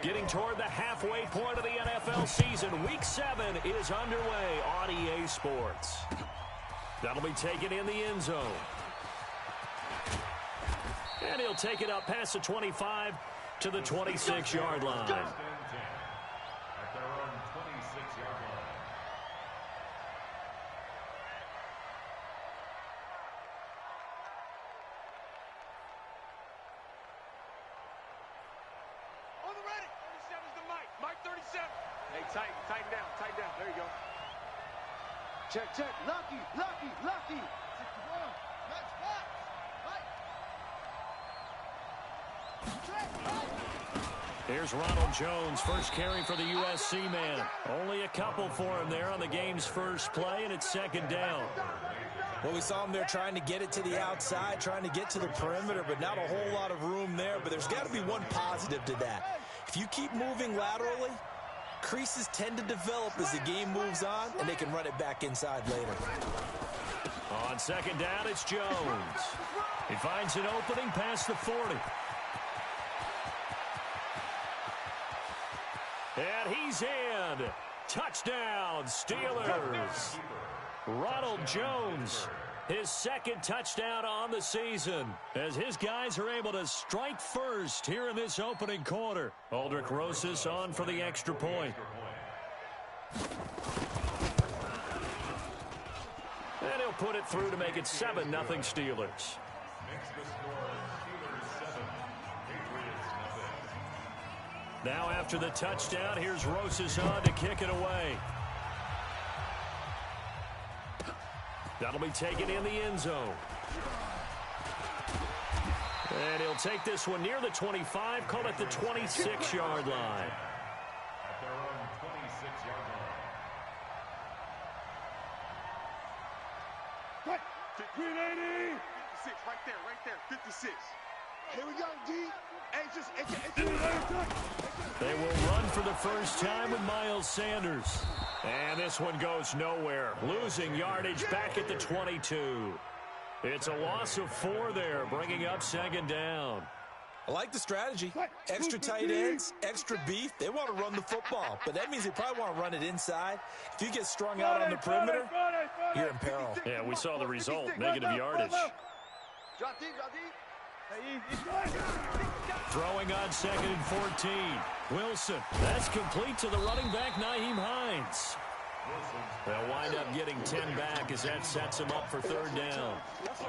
Getting toward the halfway point of the NFL season, Week 7 is underway on EA Sports. That'll be taken in the end zone. And he'll take it up past the 25 to the 26-yard line. At their own 26-yard line. On the ready. 37's the Mike. Mike 37. Hey, tighten down. There you go. Check. Lucky. 61. Match box. Here's Ronald Jones, first carry for the USC man. Only a couple for him there on the game's first play, and it's second down. Well, we saw him there trying to get it to the outside, trying to get to the perimeter, but not a whole lot of room there. But there's got to be one positive to that. If you keep moving laterally, creases tend to develop as the game moves on, and they can run it back inside later. On second down, it's Jones. He finds an opening past the 40. And he's in. Touchdown, Steelers. Ronald Jones, his second touchdown on the season, as his guys are able to strike first here in this opening quarter. Aldrich Rosas on for the extra point. And he'll put it through to make it 7-0 Steelers. Makes the score Steelers 7, Patriots nothing. Now after the touchdown, here's Rosas on to kick it away. That'll be taken in the end zone. And he'll take this one near the 25, call it the 26-yard line. At their own 26-yard line. 380. 56, right there. 56. Here we go, D. They will run for the first time with Miles Sanders. And this one goes nowhere. Losing yardage back at the 22. It's a loss of 4 there, bringing up second down. I like the strategy. Extra tight ends, extra beef. They want to run the football, but that means they probably want to run it inside. If you get strung out on the perimeter, you're in peril. Yeah, we saw the result, negative yardage. Drop deep. Throwing on 2nd and 14. Wilson. That's complete to the running back, Nyheim Hines. They'll wind up getting 10 back as that sets them up for third down.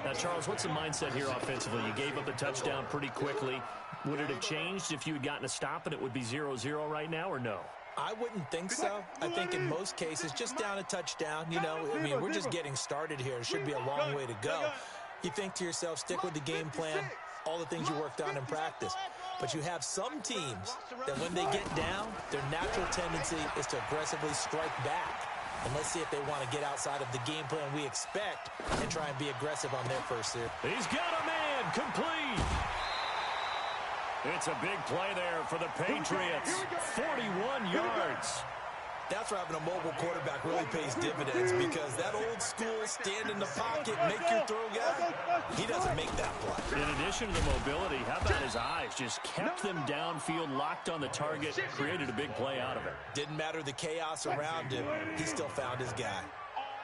Now, Charles, what's the mindset here offensively? You gave up a touchdown pretty quickly. Would it have changed if you had gotten a stop and it would be 0-0 right now, or no? I wouldn't think so. I think in most cases, just down a touchdown, we're just getting started here. It should be a long way to go. You think to yourself, stick with the game plan, all the things you worked on in practice. But you have some teams that when they get down, their natural tendency is to aggressively strike back. And let's see if they want to get outside of the game plan we expect and try and be aggressive on their first series. He's got a man complete. It's a big play there for the Patriots. 41 yards. That's where having a mobile quarterback really pays dividends, because that old school stand in the pocket, make your throw guy, he doesn't make that play. In addition to the mobility, how about his eyes? Just kept them downfield, locked on the target, created a big play out of it. Didn't matter the chaos around him, he still found his guy.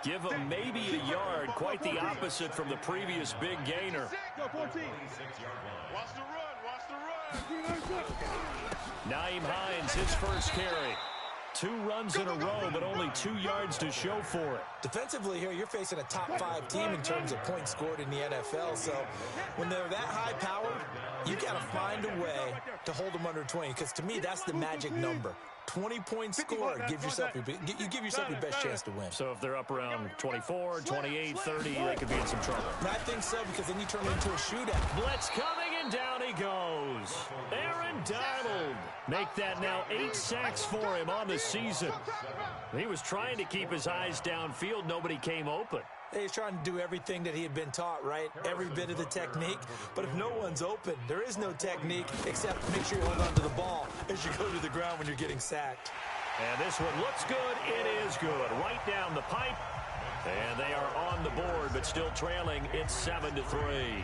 Give him maybe a yard, quite the opposite from the previous big gainer. Watch the run. Nyheim Hines, his first carry. 2 runs in a row, but only 2 yards to show for it. Defensively here, you're facing a top-5 team in terms of points scored in the NFL. So when they're that high-powered, you got to find a way to hold them under 20. Because to me, that's the magic number. 20 points scored, you give yourself your best chance to win. So if they're up around 24, 28, 30, they could be in some trouble. And I think so, because then you turn it into a shootout. Blitz coming And down he goes. Aaron Donald. Make that now 8 sacks for him on the season. He was trying to keep his eyes downfield. Nobody came open. He's trying to do everything that he had been taught, right? Every bit of the technique. But if no one's open, there is no technique except make sure you hold on to the ball as you go to the ground when you're getting sacked. And this one looks good. It is good. Right down the pipe. And they are on the board, but still trailing. It's 7-3.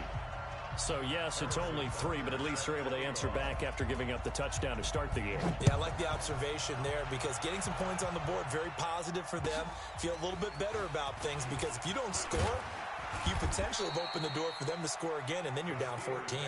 So, yes, it's only 3, but at least they're able to answer back after giving up the touchdown to start the game. Yeah, I like the observation there because getting some points on the board, very positive for them. Feel a little bit better about things because if you don't score, you potentially have opened the door for them to score again, and then you're down 14.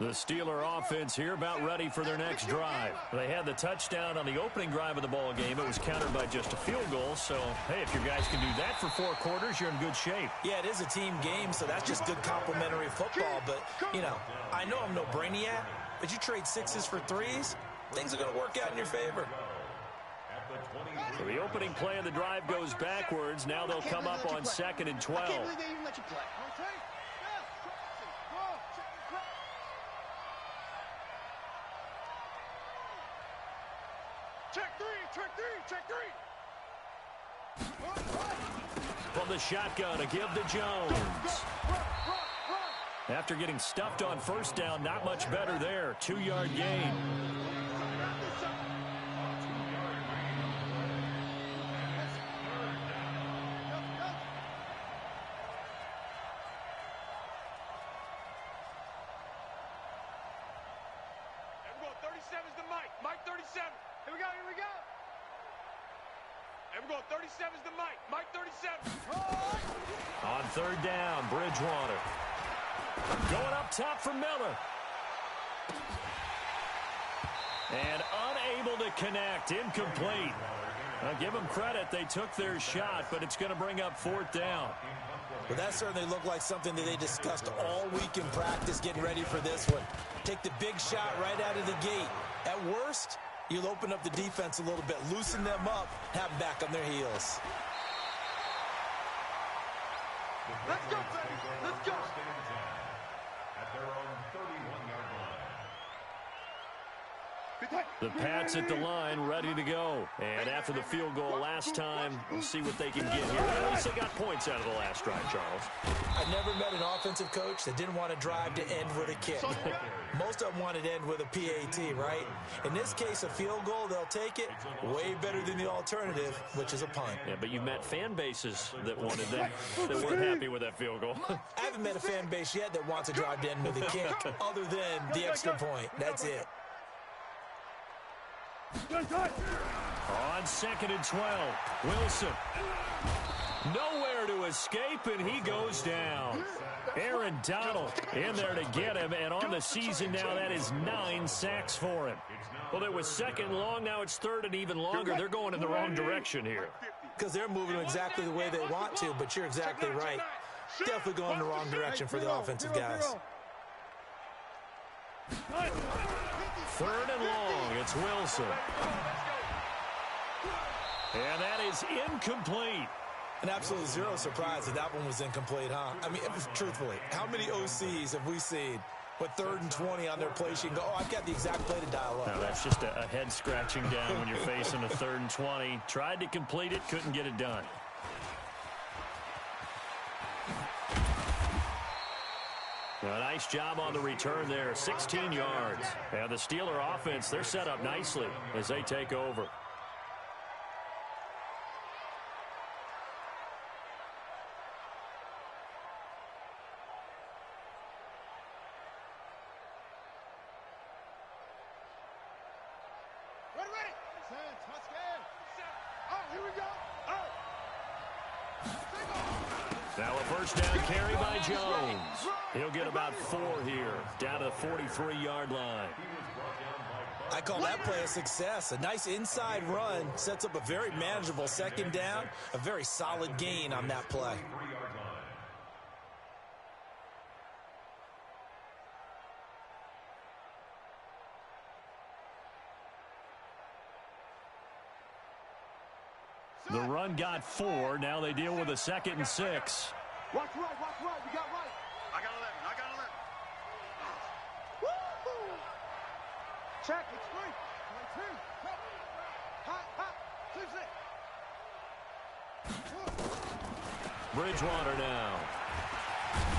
The Steeler offense here about ready for their next drive. They had the touchdown on the opening drive of the ball game. It was countered by just a field goal. So, hey, if your guys can do that for 4 quarters, you're in good shape. Yeah, it is a team game, so that's just good complimentary football. But, you know, I know I'm no brainiac, but you trade 6s for 3s, things are going to work out in your favor. So the opening play of the drive goes backwards. Now they'll come up on 2nd and 12. I can't believe they even let you play. Check three. From the shotgun, a give to Jones. After getting stuffed on first down, not much better there. 2-yard gain. Everyone, 37's the Mike. Mike 37. Here we go. Everyone, 37's the Mike. Mike 37. On 3rd down, Bridgewater. Going up top for Miller. And unable to connect. Incomplete. I'll give them credit. They took their shot, but it's going to bring up 4th down. Well, that certainly looked like something that they discussed all week in practice getting ready for this one. Take the big shot right out of the gate. At worst, you'll open up the defense a little bit, loosen them up, have them back on their heels. Let's go, baby. Let's go. At their own 31-yard line. The Pats at the line, ready to go. And after the field goal last time, we'll see what they can get here. At least they got points out of the last drive, Charles. I've never met an offensive coach that didn't want to drive to end with a kick. Most of them wanted to end with a PAT, right? In this case, a field goal, they'll take it. Way better than the alternative, which is a punt. Yeah, but you've met fan bases that wanted that weren't happy with that field goal. I haven't met a fan base yet that wants to drive to end with a kick, other than the extra point. That's it. On 2nd and 12, Wilson. Nowhere to escape, and he goes down. Aaron Donald in there to get him, and on the season now, that is 9 sacks for him. Well, it was 2nd and long, now it's 3rd and even longer. They're going in the wrong direction here. Because they're moving exactly the way they want to, but you're exactly right. Definitely going in the wrong direction for the offensive guys. 3rd and long, it's Wilson. And that is incomplete. An absolute zero surprise that one was incomplete, huh? I mean, truthfully, how many OCs have we seen with 3rd and 20 on their play sheet and go, oh, I've got the exact play to dial up? No, that's just a head scratching down when you're facing a 3rd and 20. Tried to complete it, couldn't get it done. A nice job on the return there, 16 yards. And the Steeler offense, they're set up nicely as they take over. Ready. Oh, here we go. Now a first down carry by Jones. He'll get about 4 here, down to the 43-yard line. I call that play a success. A nice inside run sets up a very manageable 2nd down, a very solid gain on that play. The run got 4. Now they deal with a 2nd and 6. Watch right, you got right. I got 11, I got 11. Woo! Check, it's free. 19. Hot. 6. Bridgewater now.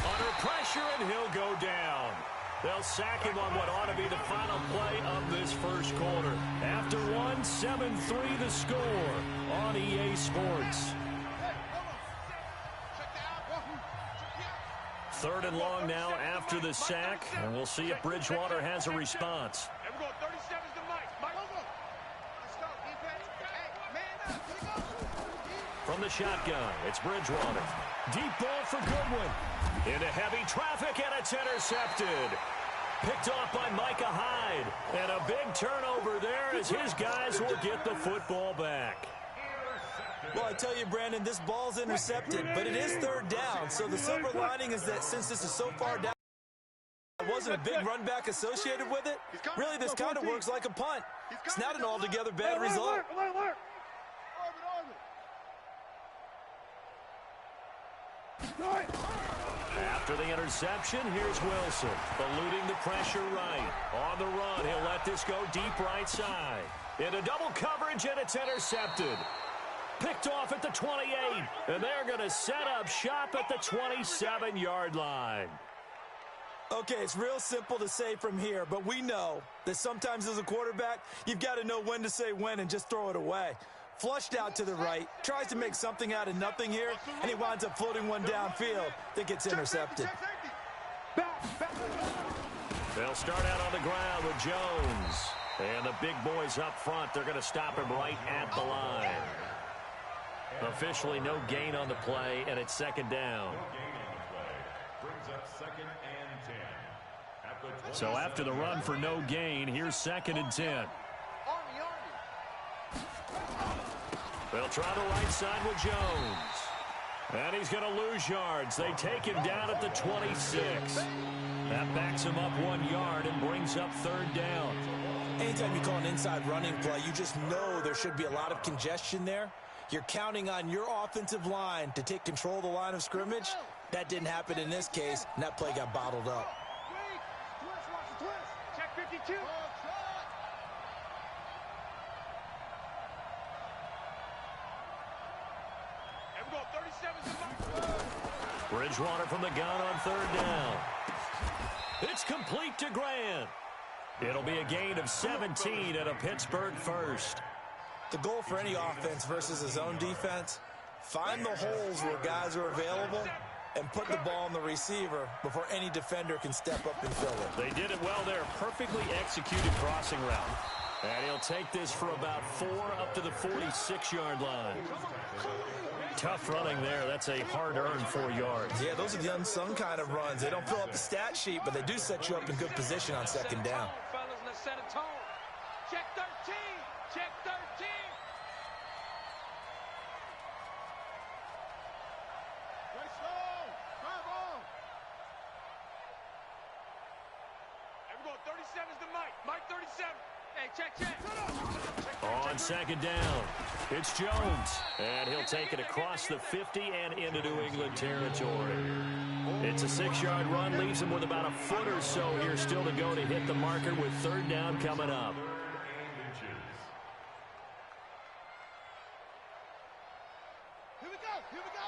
Under pressure, and he'll go down. They'll sack him on what ought to be the final play of this first quarter. After 7-3 the score on EA Sports. 3rd and long now after the sack, and we'll see if Bridgewater has a response. And we're going 37's the Mike. Let's go, defense. Hey, man up. From the shotgun, it's Bridgewater. Deep ball for Goodwin. Into heavy traffic, and it's intercepted. Picked off by Micah Hyde. And a big turnover there as his guys will get the football back. Well, I tell you, Brandon, this ball's intercepted, but it is 3rd down. So the silver lining is that since this is so far down, there wasn't a big run back associated with it. Really, this kind of works like a punt. It's not an altogether bad result. After the interception, here's Wilson, eluding the pressure right. On the run, he'll let this go deep right side. Into double coverage, and it's intercepted. Picked off at the 28, and they're going to set up shop at the 27-yard line. Okay, it's real simple to say from here, but we know that sometimes as a quarterback, you've got to know when to say when and just throw it away. Flushed out to the right, tries to make something out of nothing here, and he winds up floating one downfield that gets intercepted. They'll start out on the ground with Jones. And the big boys up front, they're going to stop him right at the line. Officially no gain on the play, and it's 2nd down. Brings up 2nd and 10. So after the run for no gain, here's 2nd and 10. They'll try the right side with Jones. And he's going to lose yards. They take him down at the 26. That backs him up 1 yard and brings up 3rd down. Anytime you call an inside running play, you just know there should be a lot of congestion there. You're counting on your offensive line to take control of the line of scrimmage. That didn't happen in this case, and that play got bottled up. Check 52. And we're going 37's the Mike. Bridgewater from the gun on 3rd down. It's complete to Grant. It'll be a gain of 17 and a Pittsburgh first. The goal for any offense versus his own defense, find the holes where guys are available and put the ball on the receiver before any defender can step up and fill it. They did it well there. Perfectly executed crossing route. And he'll take this for about 4 up to the 46-yard line. Tough running there. That's a hard-earned 4 yards. Yeah, those are the unsung kind of runs. They don't fill up the stat sheet, but they do set you up in good position on 2nd down. Fellas, let's set a tone. Check 13. Check 13. Way slow. Drive on. And we're going 37's the Mike. Mike 37. Hey, check. On 2nd down, it's Jones. And he'll take it across the 50 and into New England territory. It's a 6-yard run, leaves him with about a foot or so here still to go to hit the marker with 3rd down coming up. Here we go.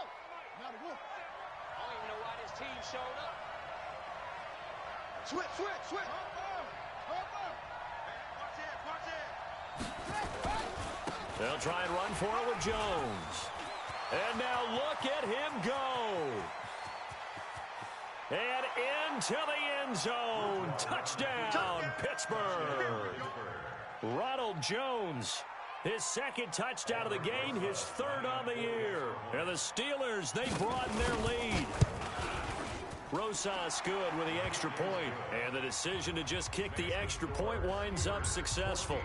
Now the wolf. I don't even know why this team showed up. Switch. They'll try and run for it with Jones. And now look at him go. And into the end zone. Touchdown, Pittsburgh. Ronald Jones, his 2nd touchdown of the game, his 3rd on the year. And the Steelers, they broaden their lead. Rosas good with the extra point. And the decision to just kick the extra point winds up successful.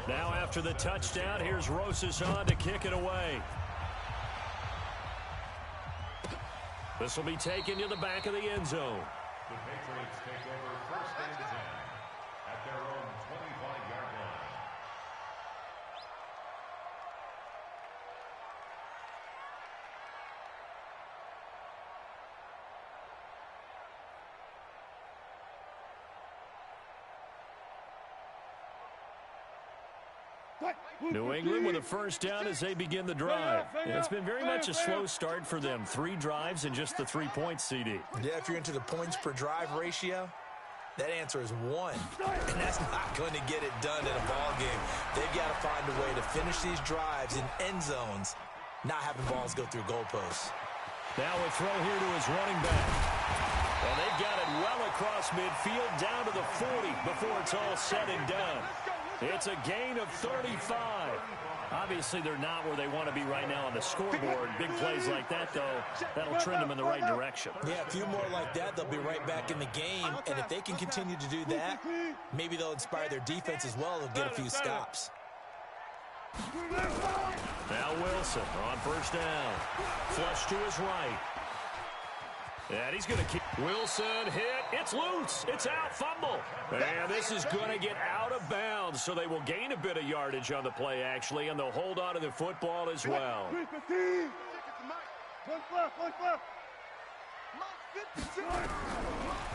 Now after the touchdown, here's Rosas on to kick it away. This will be taken to the back of the end zone. The Patriots take over 1st and 10 at their own 25-yard line. New England with a first down as they begin the drive. It's been very much a slow start for them. 3 drives and just the 3 points, CD. Yeah, if you're into the points per drive ratio, that answer is 1. And that's not going to get it done in a ball game. They've got to find a way to finish these drives in end zones, not having balls go through goalposts. Now a throw here to his running back. And they've got it well across midfield down to the 40 before it's all said and done. It's a gain of 35. Obviously, they're not where they want to be right now on the scoreboard. Big plays like that, though, that'll trend them in the right direction. Yeah, a few more like that, they'll be right back in the game. And if they can continue to do that, maybe they'll inspire their defense as well and get a few stops. Now Wilson on first down. Flush to his right. And he's going to keep. Wilson hit. It's loose. It's out. Fumble. And this is going to get out of bounds, so they will gain a bit of yardage on the play, actually, and they'll hold on to the football as well.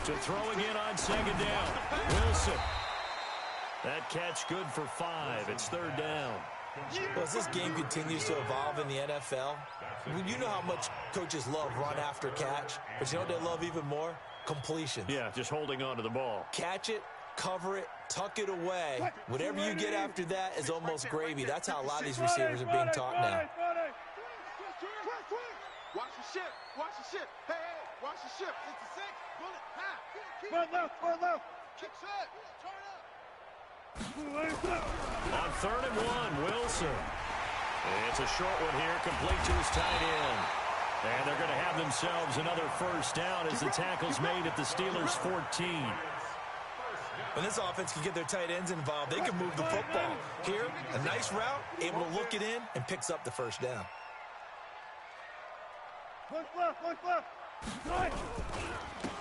To throw again on second down. Wilson. That catch good for 5. It's third down. Well, as this game continues to evolve in the NFL, you know how much coaches love run after catch, but you know what they love even more? Completions. Yeah, just holding on to the ball. Catch it, cover it, tuck it away. Whatever you get after that is almost gravy. That's how a lot of these receivers are being taught now. Watch the ship. Watch the ship. Hey, hey, watch the ship. 66. Bullet. Ha. Front left. Kick set. Turn up. On 3rd and 1, Wilson. It's a short one here, complete to his tight end. And they're going to have themselves another first down as the tackle's made at the Steelers' 14. When this offense can get their tight ends involved, they can move the football. Here, a nice route, able to look it in, and picks up the first down. Look left.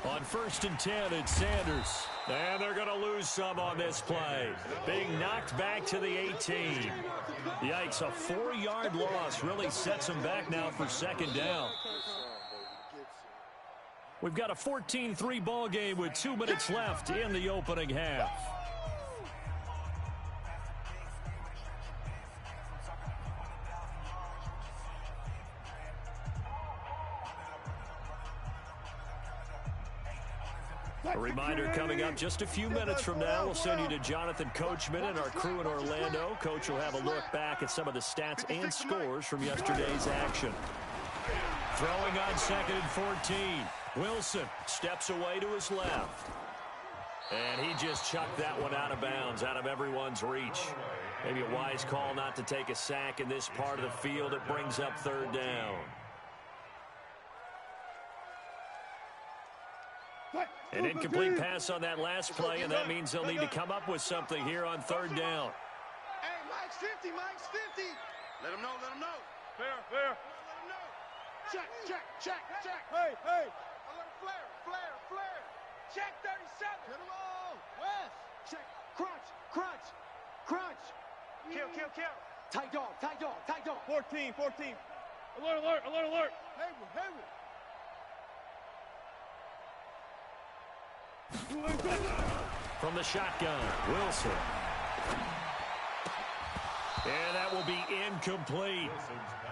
On 1st and 10, it's Sanders. And they're going to lose some on this play. Being knocked back to the 18. Yikes, a 4-yard loss really sets them back now for second down. We've got a 14-3 ball game with 2 minutes left in the opening half. A reminder coming up just a few minutes from now, we'll send you to Jonathan Coachman and our crew in Orlando. Coach will have a look back at some of the stats and scores from yesterday's action. Throwing on 2nd and 14. Wilson steps away to his left. And he just chucked that one out of bounds, out of everyone's reach. Maybe a wise call not to take a sack in this part of the field. It brings up 3rd down. An incomplete pass on that last play, and that means they'll need to come up with something here on 3rd down. Hey, Mike's 50. Let him know. Fair. Let him know. Check. Hey. Alert, flare. Check 37. Hit him all. West. Check. Crunch. Kill. Tight dog. 14. Alert. Hayward. From the shotgun, Wilson. And that will be incomplete.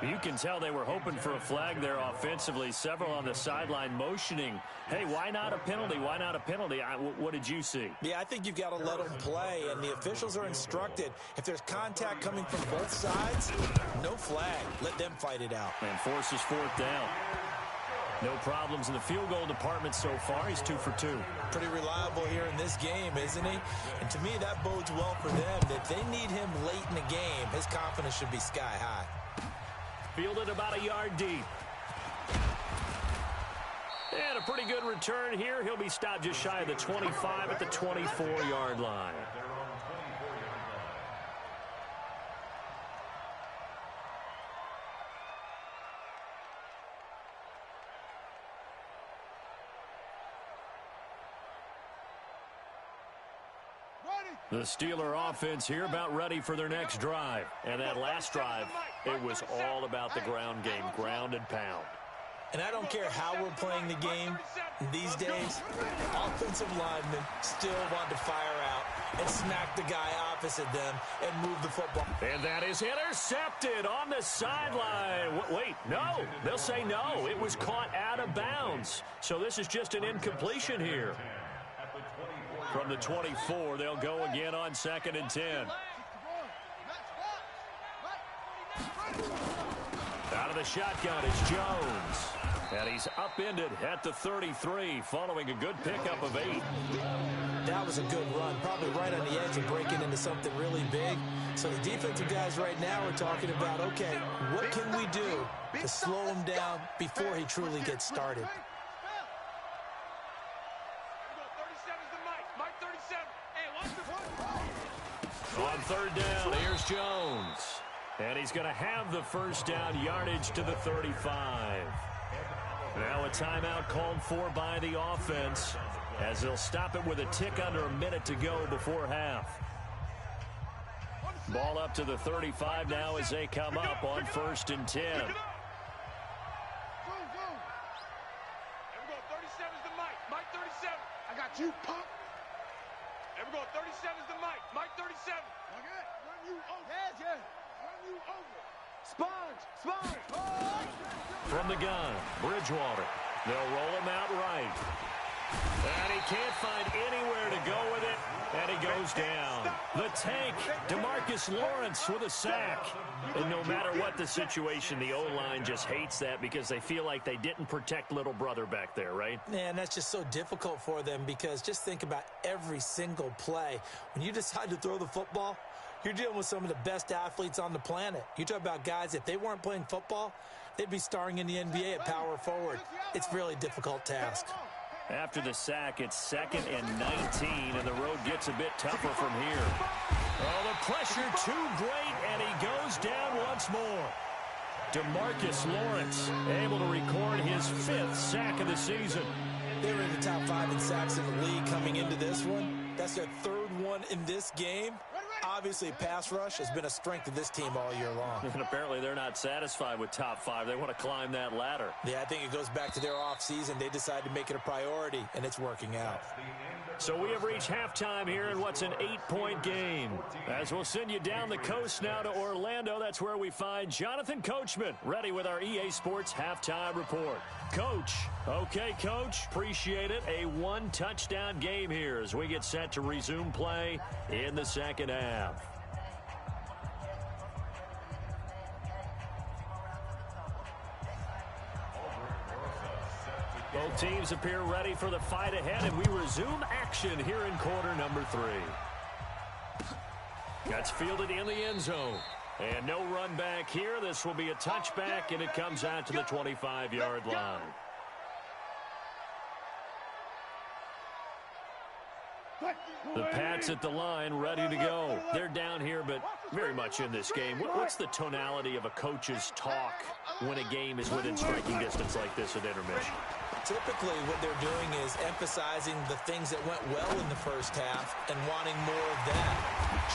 You can tell they were hoping for a flag there offensively. Several on the sideline motioning. Hey, why not a penalty? What did you see? Yeah, I think you've got to let them play, and the officials are instructed. If there's contact coming from both sides, no flag. Let them fight it out. And forces 4th down. No problems in the field goal department so far. He's 2 for 2. Pretty reliable here in this game, isn't he? And to me, that bodes well for them. If they need him late in the game, his confidence should be sky high. Fielded about a yard deep. And a pretty good return here. He'll be stopped just shy of the 25 at the 24-yard line. The Steeler offense here about ready for their next drive. And that last drive, it was all about the ground game, ground and pound. And I don't care how we're playing the game these days, offensive linemen still want to fire out and smack the guy opposite them and move the football. And that is intercepted on the sideline. Wait, no. They'll say no. It was caught out of bounds. So this is just an incompletion here. From the 24, they'll go again on 2nd and 10. Out of the shotgun is Jones. And he's upended at the 33 following a good pickup of 8. That was a good run, probably right on the edge of breaking into something really big. So the defensive guys right now are talking about, okay, what can we do to slow him down before he truly gets started? On 3rd down, here's Jones. And he's going to have the first down yardage to the 35. Now a timeout called for by the offense as they'll stop it with a tick under a minute to go before half. Ball up to the 35 now as they come up on 1st and 10. Here we go, 37 is the mic. Mike 37. I got you, punk. Here we go, 37 is the mic. Mike 37. Run you over. Yeah. Run you over. Sponge. From the gun, Bridgewater. They'll roll him out right. And he can't find anywhere to go with it. And he goes down. The tank, DeMarcus Lawrence with a sack. And no matter what the situation, the O-line just hates that because they feel like they didn't protect little brother back there, right? Man, that's just so difficult for them because just think about every single play. When you decide to throw the football, you're dealing with some of the best athletes on the planet. You talk about guys, if they weren't playing football, they'd be starring in the NBA at power forward. It's a really difficult task. After the sack, it's 2nd and 19, and the road gets a bit tougher from here. Oh, the pressure too great, and he goes down once more. DeMarcus Lawrence able to record his 5th sack of the season. They were in the top 5 in sacks in the league coming into this one. That's their 3rd one in this game. Obviously, pass rush has been a strength of this team all year long. And apparently they're not satisfied with top 5. They want to climb that ladder. Yeah, I think it goes back to their offseason. They decided to make it a priority, and it's working out. So we have reached halftime here in what's an 8-point game. As we'll send you down the coast now to Orlando, that's where we find Jonathan Coachman, ready with our EA Sports halftime report. Coach. Okay, Coach. Appreciate it. A 1-touchdown game here as we get set to resume play in the 2nd half. Both teams appear ready for the fight ahead, and we resume action here in quarter number 3. That's fielded in the end zone. And no run back here. This will be a touchback, and it comes out to the 25-yard line. The Pats at the line, ready to go. They're down here, but very much in this game. What's the tonality of a coach's talk when a game is within striking distance like this at intermission? Typically, what they're doing is emphasizing the things that went well in the first half and wanting more of that.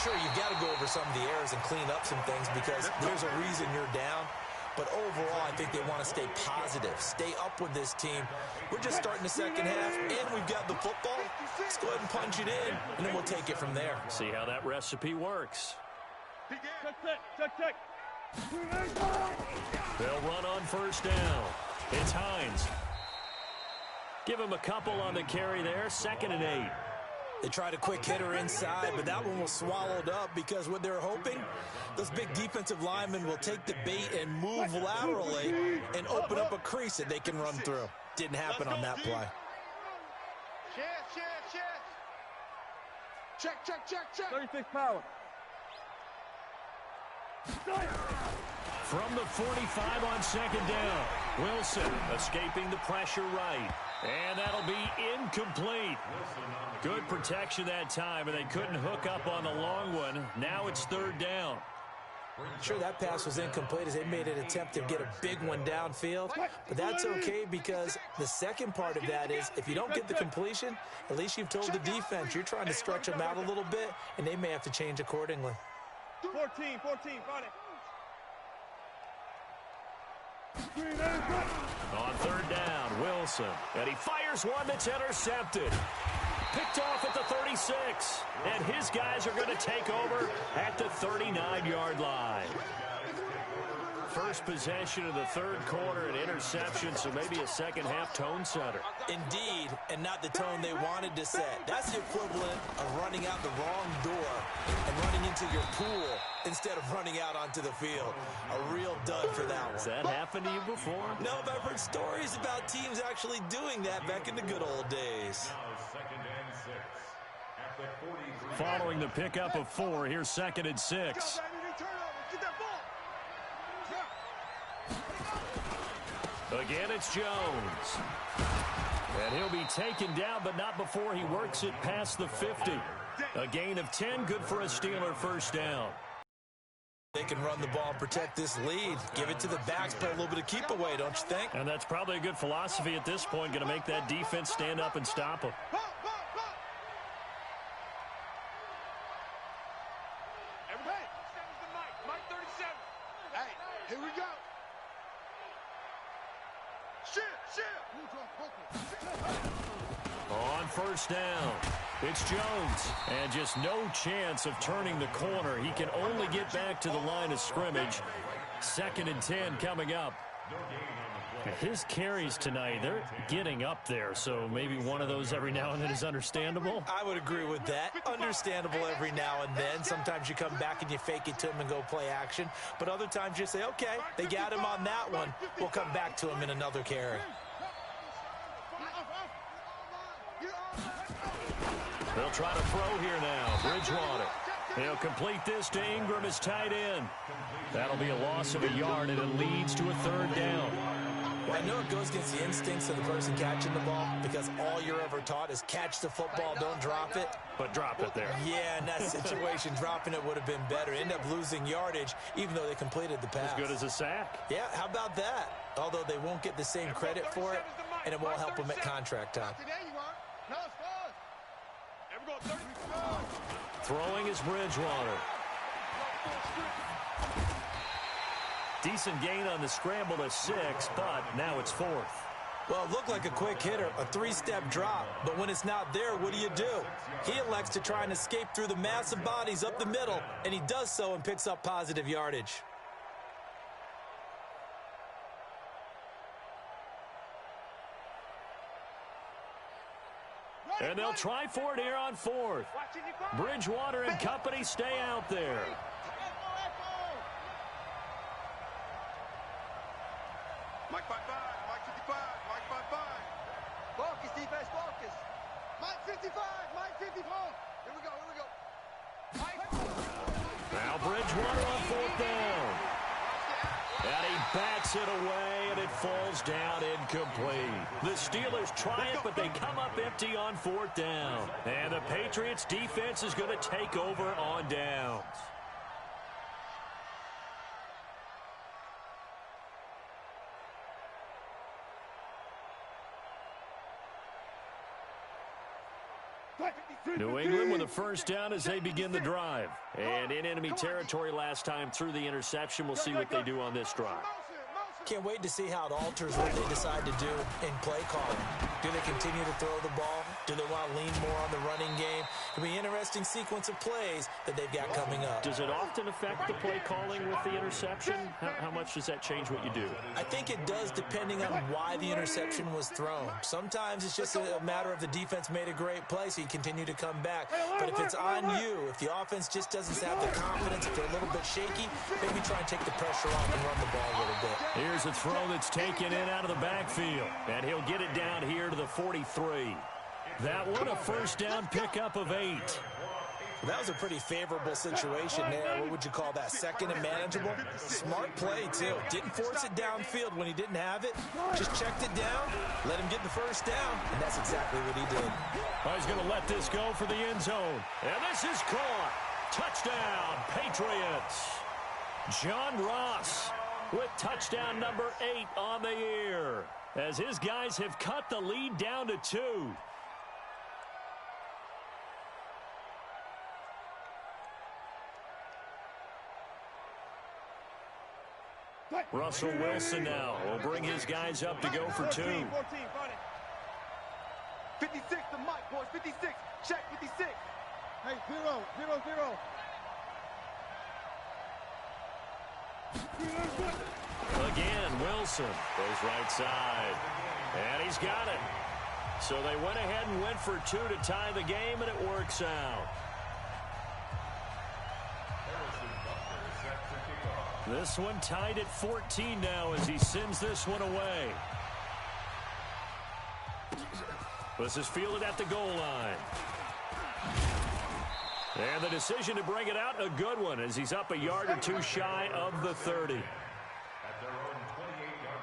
Sure, you've got to go over some of the errors and clean up some things because there's a reason you're down. But overall, I think they want to stay positive, stay up with this team. We're just starting the 2nd half, and we've got the football. Let's go ahead and punch it in, and then we'll take it from there. See how that recipe works. Check. They'll run on 1st down. It's Hines. Give him a couple on the carry there. 2nd and 8. They tried a quick hitter inside, but that one was swallowed up because what they're hoping, those big defensive linemen will take the bait and move laterally and open up a crease that they can run through. Didn't happen on that play. Check. 36 power. From the 45 on 2nd down. Wilson escaping the pressure right. And that'll be incomplete. Good protection that time, and they couldn't hook up on the long one. Now it's 3rd down. Sure, that pass was incomplete as they made an attempt to get a big one downfield. But that's okay because the second part of that is if you don't get the completion, at least you've told the defense you're trying to stretch them out a little bit, and they may have to change accordingly. 14, Friday. On 3rd down, Wilson. And he fires one that's intercepted. picked off at the 36. And his guys are going to take over at the 39-yard line. First possession of the third quarter, an interception, so maybe a second-half tone setter. Indeed, and not the tone they wanted to set. That's the equivalent of running out the wrong door and running into your pool instead of running out onto the field. A real dud for that one. Has that happened to you before? No, but I've heard stories about teams actually doing that back in the good old days. Following the pickup of 4, here's 2nd and 6. Again, it's Jones. And he'll be taken down, but not before he works it past the 50. A gain of 10, good for a Steeler first down. They can run the ball and protect this lead. Give it to the backs, play a little bit of keep away, don't you think? And that's probably a good philosophy at this point, going to make that defense stand up and stop them. Hey, here we go. On first down, it's Jones. And just no chance of turning the corner. He can only get back to the line of scrimmage. 2nd and 10 coming up. His carries tonight, they're getting up there, so maybe one of those every now and then is understandable. I would agree with that. Understandable every now and then. Sometimes you come back and you fake it to him and go play action. But other times you say, okay, they got him on that one. We'll come back to him in another carry. They'll try to throw here now. Bridgewater. He'll complete this to Ingram as tight end. That'll be a loss of a yard, and it leads to a 3rd down. Well, I know it goes against the instincts of the person catching the ball because all you're ever taught is catch the football, don't drop it. But drop it there. Yeah, in that situation, dropping it would have been better. End up losing yardage, even though they completed the pass. As good as a sack. Yeah, how about that? Although they won't get the same credit for it, and it won't help them at contract time. Throwing is Bridgewater. Decent gain on the scramble to 6, but now it's 4th. Well, it looked like a quick hitter, a 3-step drop. But when it's not there, what do? He elects to try and escape through the massive bodies up the middle, and he does so and picks up positive yardage. And they'll try for it here on 4th. Bridgewater and company stay out there. Mike 55, Mike 55, Mike 55. Focus, defense, focus. Mike 55, Mike 54. Here we go. Now Bridgewater on 4th down. And he bats it away, and it falls down incomplete. The Steelers try it, but they come up empty on 4th down. And the Patriots defense is going to take over on downs. New England with a first down as they begin the drive. And in enemy territory last time through the interception. We'll see what they do on this drive. Can't wait to see how it alters what they decide to do in play calling. Do they continue to throw the ball? Do they want to lean more on the running game? It'll be an interesting sequence of plays that they've got coming up. Does it often affect the play calling with the interception? How much does that change what you do? I think it does depending on why the interception was thrown. Sometimes it's just a matter of the defense made a great play, so you continue to come back. But if it's on you, if the offense just doesn't have the confidence, if they're a little bit shaky, maybe try and take the pressure off and run the ball a little bit. Here's a throw that's taken in out of the backfield. And he'll get it down here to the 43. That one a first down pickup of 8. That was a pretty favorable situation there. What would you call that? 2nd and manageable? Smart play, too. Didn't force it downfield when he didn't have it. Just checked it down, let him get the first down, and that's exactly what he did. Oh, he's going to let this go for the end zone. And this is caught. Touchdown, Patriots. John Ross with touchdown number 8 on the year, as his guys have cut the lead down to 2. Russell Wilson now will bring his guys up to go for 2. 56 to Mike, boys. 56. Check, 56. Hey, 0, 0, 0. Again, Wilson goes right side. And he's got it. So they went ahead and went for 2 to tie the game, and it works out. This one tied at 14 now as he sends this one away. This is fielded at the goal line. And the decision to bring it out, a good one, as he's up a yard or two shy of the 30. At their own 28-yard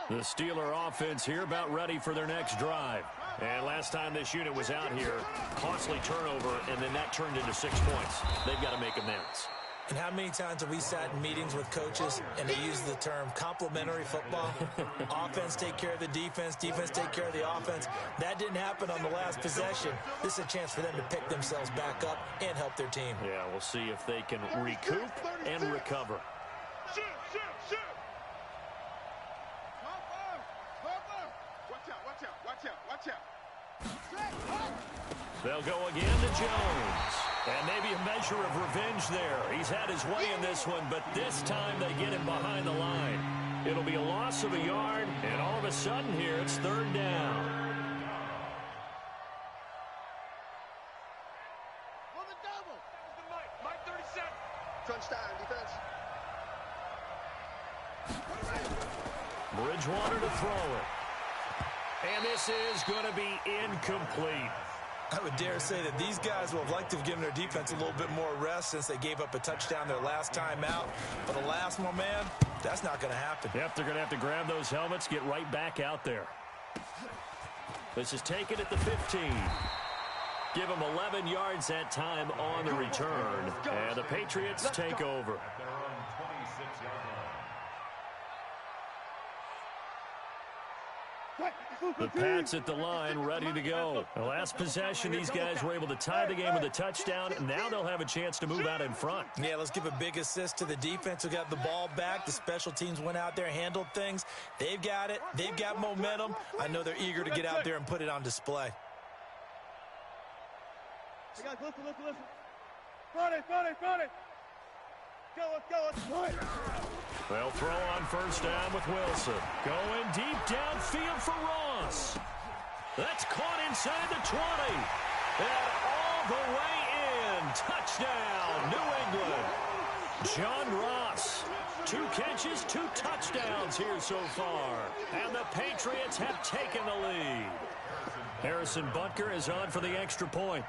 line. The Steeler offense here about ready for their next drive. And last time this unit was out here, costly turnover, and then that turned into 6 points. They've got to make amends. And how many times have we sat in meetings with coaches and they use the term complementary football? Offense take care of the defense, defense take care of the offense. That didn't happen on the last possession. This is a chance for them to pick themselves back up and help their team. Yeah, we'll see if they can recoup and recover. Shoot, shoot, shoot. Watch out, watch out, watch out, watch out. They'll go again to Jones. And maybe a measure of revenge there. He's had his way in this one, but this time they get him behind the line. It'll be a loss of a yard, and all of a sudden here it's 3rd down. On the double. Mike 37. Crunch time, defense. Bridgewater to throw it. And this is going to be incomplete. I would dare say that these guys will have liked to have given their defense a little bit more rest since they gave up a touchdown their last time out. But alas, my man, that's not going to happen. Yep, they're going to have to grab those helmets, get right back out there. This is taken at the 15. Give them 11 yards that time on the return. And the Patriots take over. At their own 26-yard line. The Pats at the line, ready to go. The last possession, these guys were able to tie the game with a touchdown. Now they'll have a chance to move out in front. Yeah, let's give a big assist to the defense who got the ball back. The special teams went out there, handled things. They've got it. They've got momentum. I know they're eager to get out there and put it on display. Hey guys, listen. Front it. Let's go. They'll throw on 1st down with Wilson. Going deep downfield for Ross. That's caught inside the 20. And all the way in. Touchdown, New England. John Ross. 2 catches, 2 touchdowns here so far. And the Patriots have taken the lead. Harrison Butker is on for the extra point.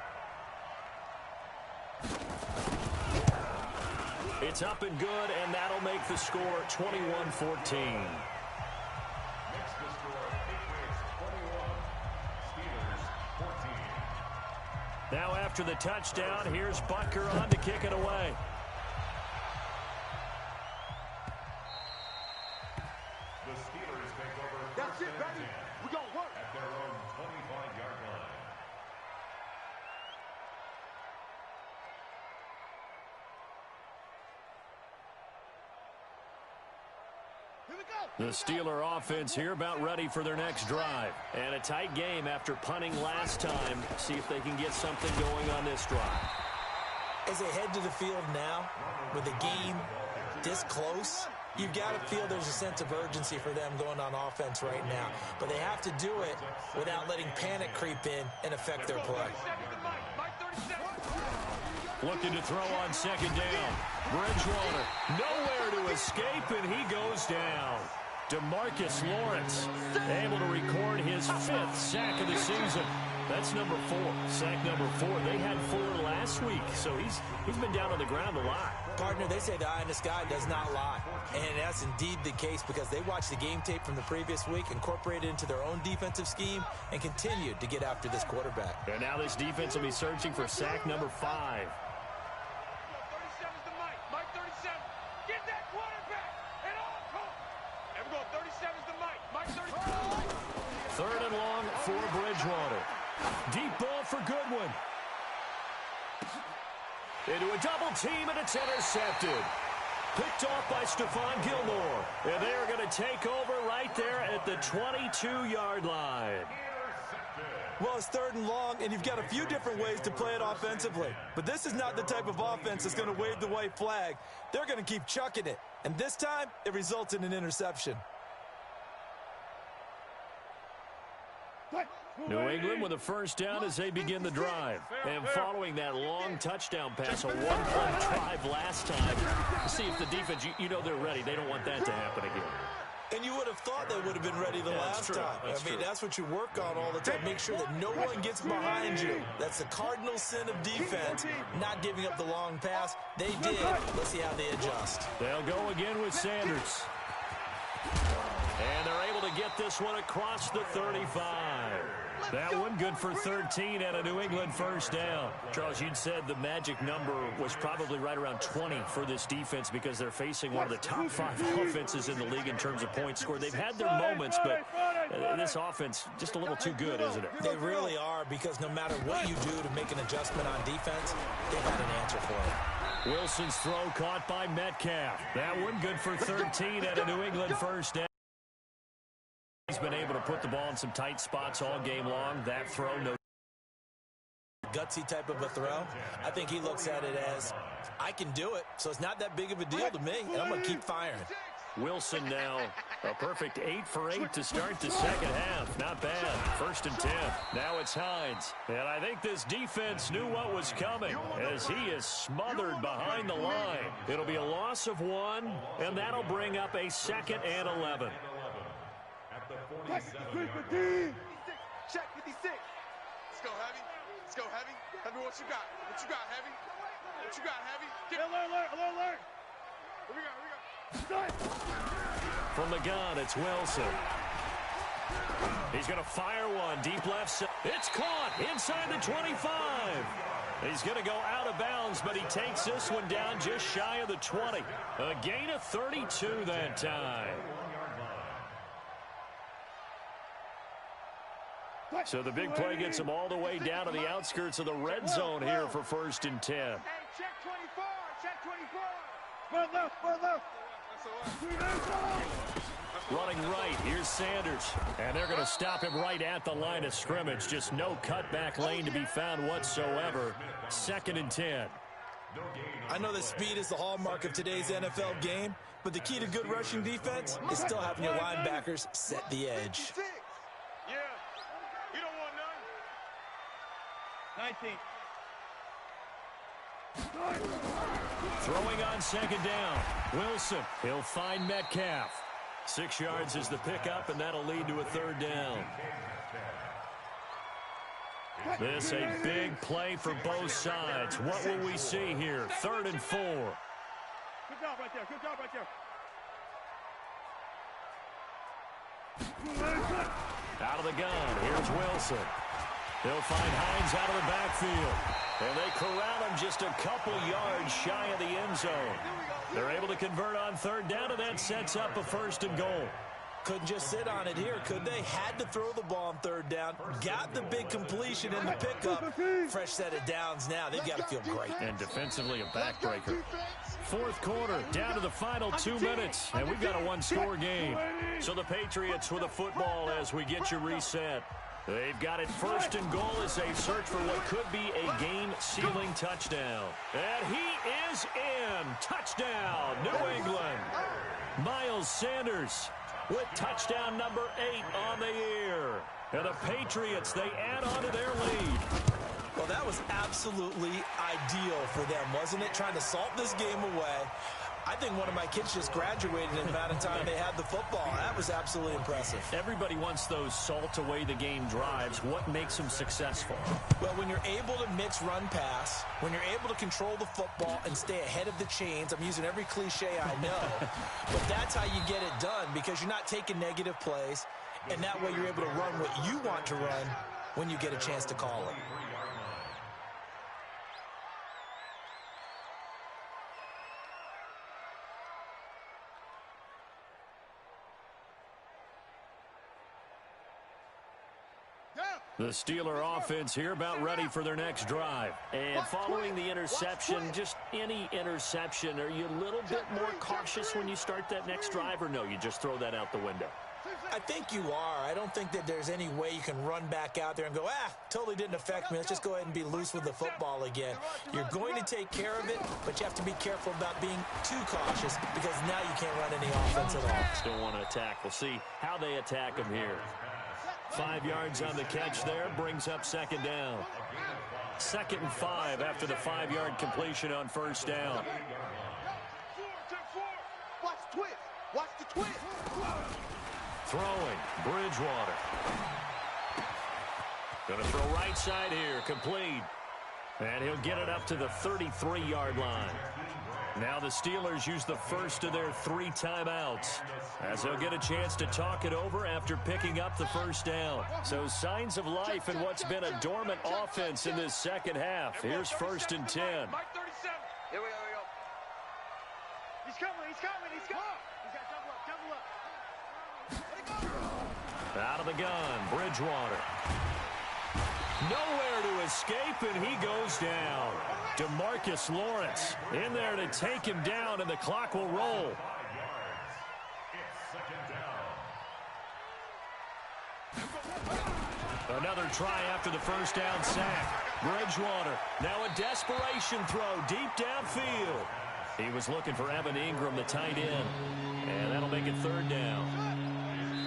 It's up and good, and that'll make the score 21-14. Makes the score Patriots 21, Steelers 14. Now after the touchdown, here's Butker on to kick it away. The Steelers take over That's first it, and baby. 10 We gonna work. at their own 25-yard line. The Steeler offense here about ready for their next drive. And a tight game after punting last time. See if they can get something going on this drive. As they head to the field now, with the game this close, you've got to feel there's a sense of urgency for them going on offense right now. But they have to do it without letting panic creep in and affect their play. Looking to throw on 2nd down. Bridgewater nowhere to escape, and he goes down. DeMarcus Lawrence able to record his 5th sack of the season. That's number 4. Sack number 4. They had 4 last week, so he's been down on the ground a lot. Partner, they say the eye in the sky does not lie. And that's indeed the case because they watched the game tape from the previous week, incorporated it into their own defensive scheme, and continued to get after this quarterback. And now this defense will be searching for sack number 5. 37's the Mike 37. Get that quarterback at all costs. And we're going 37's the Mike 37. 3rd and long for Bridgewater. Deep ball for Goodwin. Into a double team, and it's intercepted. Picked off by Stephon Gilmore. And they are going to take over right there at the 22-yard line. Well, it's 3rd and long, and you've got a few different ways to play it offensively. But this is not the type of offense that's going to wave the white flag. They're going to keep chucking it. And this time, it results in an interception. New England with a first down as they begin the drive. And following that long touchdown pass, a one-play drive last time, see if the defense, you know they're ready. They don't want that to happen again. And you would have thought they would have been ready the last time. That's what you work on all the time. Make sure that no one gets behind you. That's the cardinal sin of defense, not giving up the long pass. They did. Let's see how they adjust. They'll go again with Sanders. And they're able to get this one across the 35. That one good for 13 and a New England first down. Charles, you'd said the magic number was probably right around 20 for this defense because they're facing one of the top 5 offenses in the league in terms of points scored. They've had their moments, but this offense just a little too good, isn't it? They really are, because no matter what you do to make an adjustment on defense, they've got an answer for it. Wilson's throw caught by Metcalf. That one good for 13 and a New England first down. He's been able to put the ball in some tight spots all game long. That throw, no gutsy type of a throw. I think he looks at it as, I can do it, so it's not that big of a deal to me, and I'm going to keep firing. Wilson now a perfect 8 for 8 to start the second half. Not bad. 1st and 10. Now it's Hines. And I think this defense knew what was coming as he is smothered behind the line. It'll be a loss of 1, and that'll bring up a 2nd and 11. Check 56. Let's go, Heavy. Let's go, Heavy. Heavy, what you got? What you got, Heavy? What you got, Heavy? Alert. Here we go. From the gun, it's Wilson. He's going to fire one deep left side. It's caught inside the 25. He's going to go out of bounds, but he takes this one down just shy of the 20. A gain of 32 that time. So the big play gets him all the way down to the outskirts of the red zone here for 1st and 10. Hey, check 24. Check 24. Run left. Running right, here's Sanders. And they're going to stop him right at the line of scrimmage. Just no cutback lane to be found whatsoever. 2nd and 10. I know that speed is the hallmark of today's NFL game, but the key to good rushing defense is still having your linebackers set the edge. Yeah. You don't want none. 19. Throwing on 2nd down. Wilson, he'll find Metcalf. 6 yards is the pickup, and that'll lead to a 3rd down. This a big play for both sides. What will we see here? 3rd and 4. Good job right there. Out of the gun, here's Wilson. They'll find Hines out of the backfield. And they corral him just a couple yards shy of the end zone. They're able to convert on 3rd down, and that sets up a 1st and goal. Couldn't just sit on it here, could they? Had to throw the ball on 3rd down. Got the big completion in the pickup. Fresh set of downs now. They've got to feel great. And defensively, a backbreaker. 4th quarter, down to the final 2 minutes. And we've got a one-score game. So the Patriots with a football as we get you reset. They've got it 1st and goal as they search for what could be a game-sealing touchdown. And he is in. Touchdown, New England. Miles Sanders with touchdown number 8 on the year. And the Patriots, they add on to their lead. Well, that was absolutely ideal for them, wasn't it? Trying to salt this game away. I think one of my kids just graduated in the amount of time they had the football. That was absolutely impressive. Everybody wants those salt-away-the-game drives. What makes them successful? Well, when you're able to mix run-pass, when you're able to control the football and stay ahead of the chains, I'm using every cliche I know, but that's how you get it done because you're not taking negative plays, and that way you're able to run what you want to run when you get a chance to call it. The Steeler offense here about ready for their next drive. And following the interception, just any interception, are you a little bit more cautious when you start that next drive, or no, you just throw that out the window? I think you are. I don't think that there's any way you can run back out there and go, totally didn't affect me. Let's just go ahead and be loose with the football again. You're going to take care of it, but you have to be careful about being too cautious because now you can't run any offense at all. Still want to attack. We'll see how they attack them here. 5 yards on the catch there, brings up second down. 2nd and 5 after the 5-yard completion on first down. Watch the twist. Watch the twist. Throwing, Bridgewater. Going to throw right side here, complete. And he'll get it up to the 33-yard line. Now the Steelers use the first of their 3 timeouts, as they'll get a chance to talk it over after picking up the first down. So signs of life in what's been a dormant offense in this second half. Here's 1st and 10. Here we go. He's coming. He's got to double up. Out of the gun, Bridgewater. Nowhere to escape, and he goes down. DeMarcus Lawrence in there to take him down, and the clock will roll. Another try after the first down sack. Bridgewater, now a desperation throw deep downfield. He was looking for Evan Ingram, the tight end, and that'll make it 3rd down.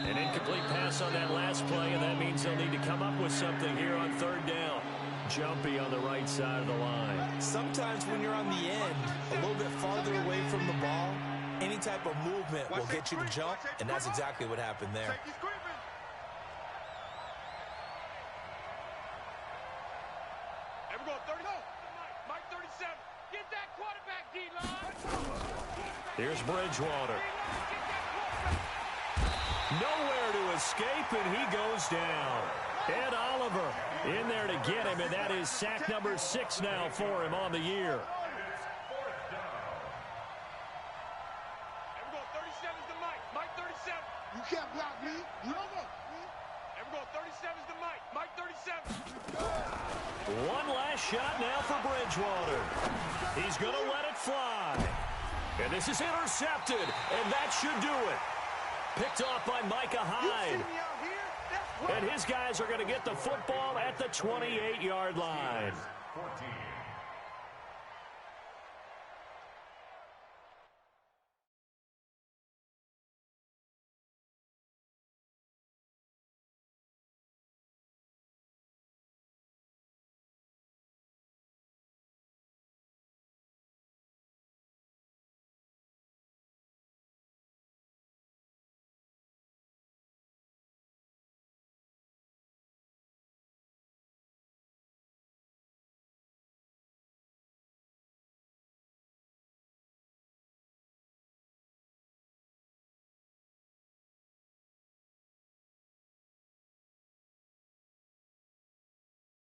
An incomplete pass on that last play, and that means they'll need to come up with something here on 3rd down. Jumpy on the right side of the line. Sometimes when you're on the end, a little bit farther away from the ball, any type of movement will get you to jump, and that's exactly what happened there. Mike 37. Get that quarterback, D-line. Here's Bridgewater. Nowhere to escape, and he goes down. Ed Oliver in there to get him, and that is sack number 6 now for him on the year. 37 is the Mike 37. You can't block me. You don't know. 37 is the Mike 37. One last shot now for Bridgewater. He's going to let it fly. And this is intercepted, and that should do it. Picked off by Micah Hyde. And his guys are going to get the football at the 28-yard line. 14.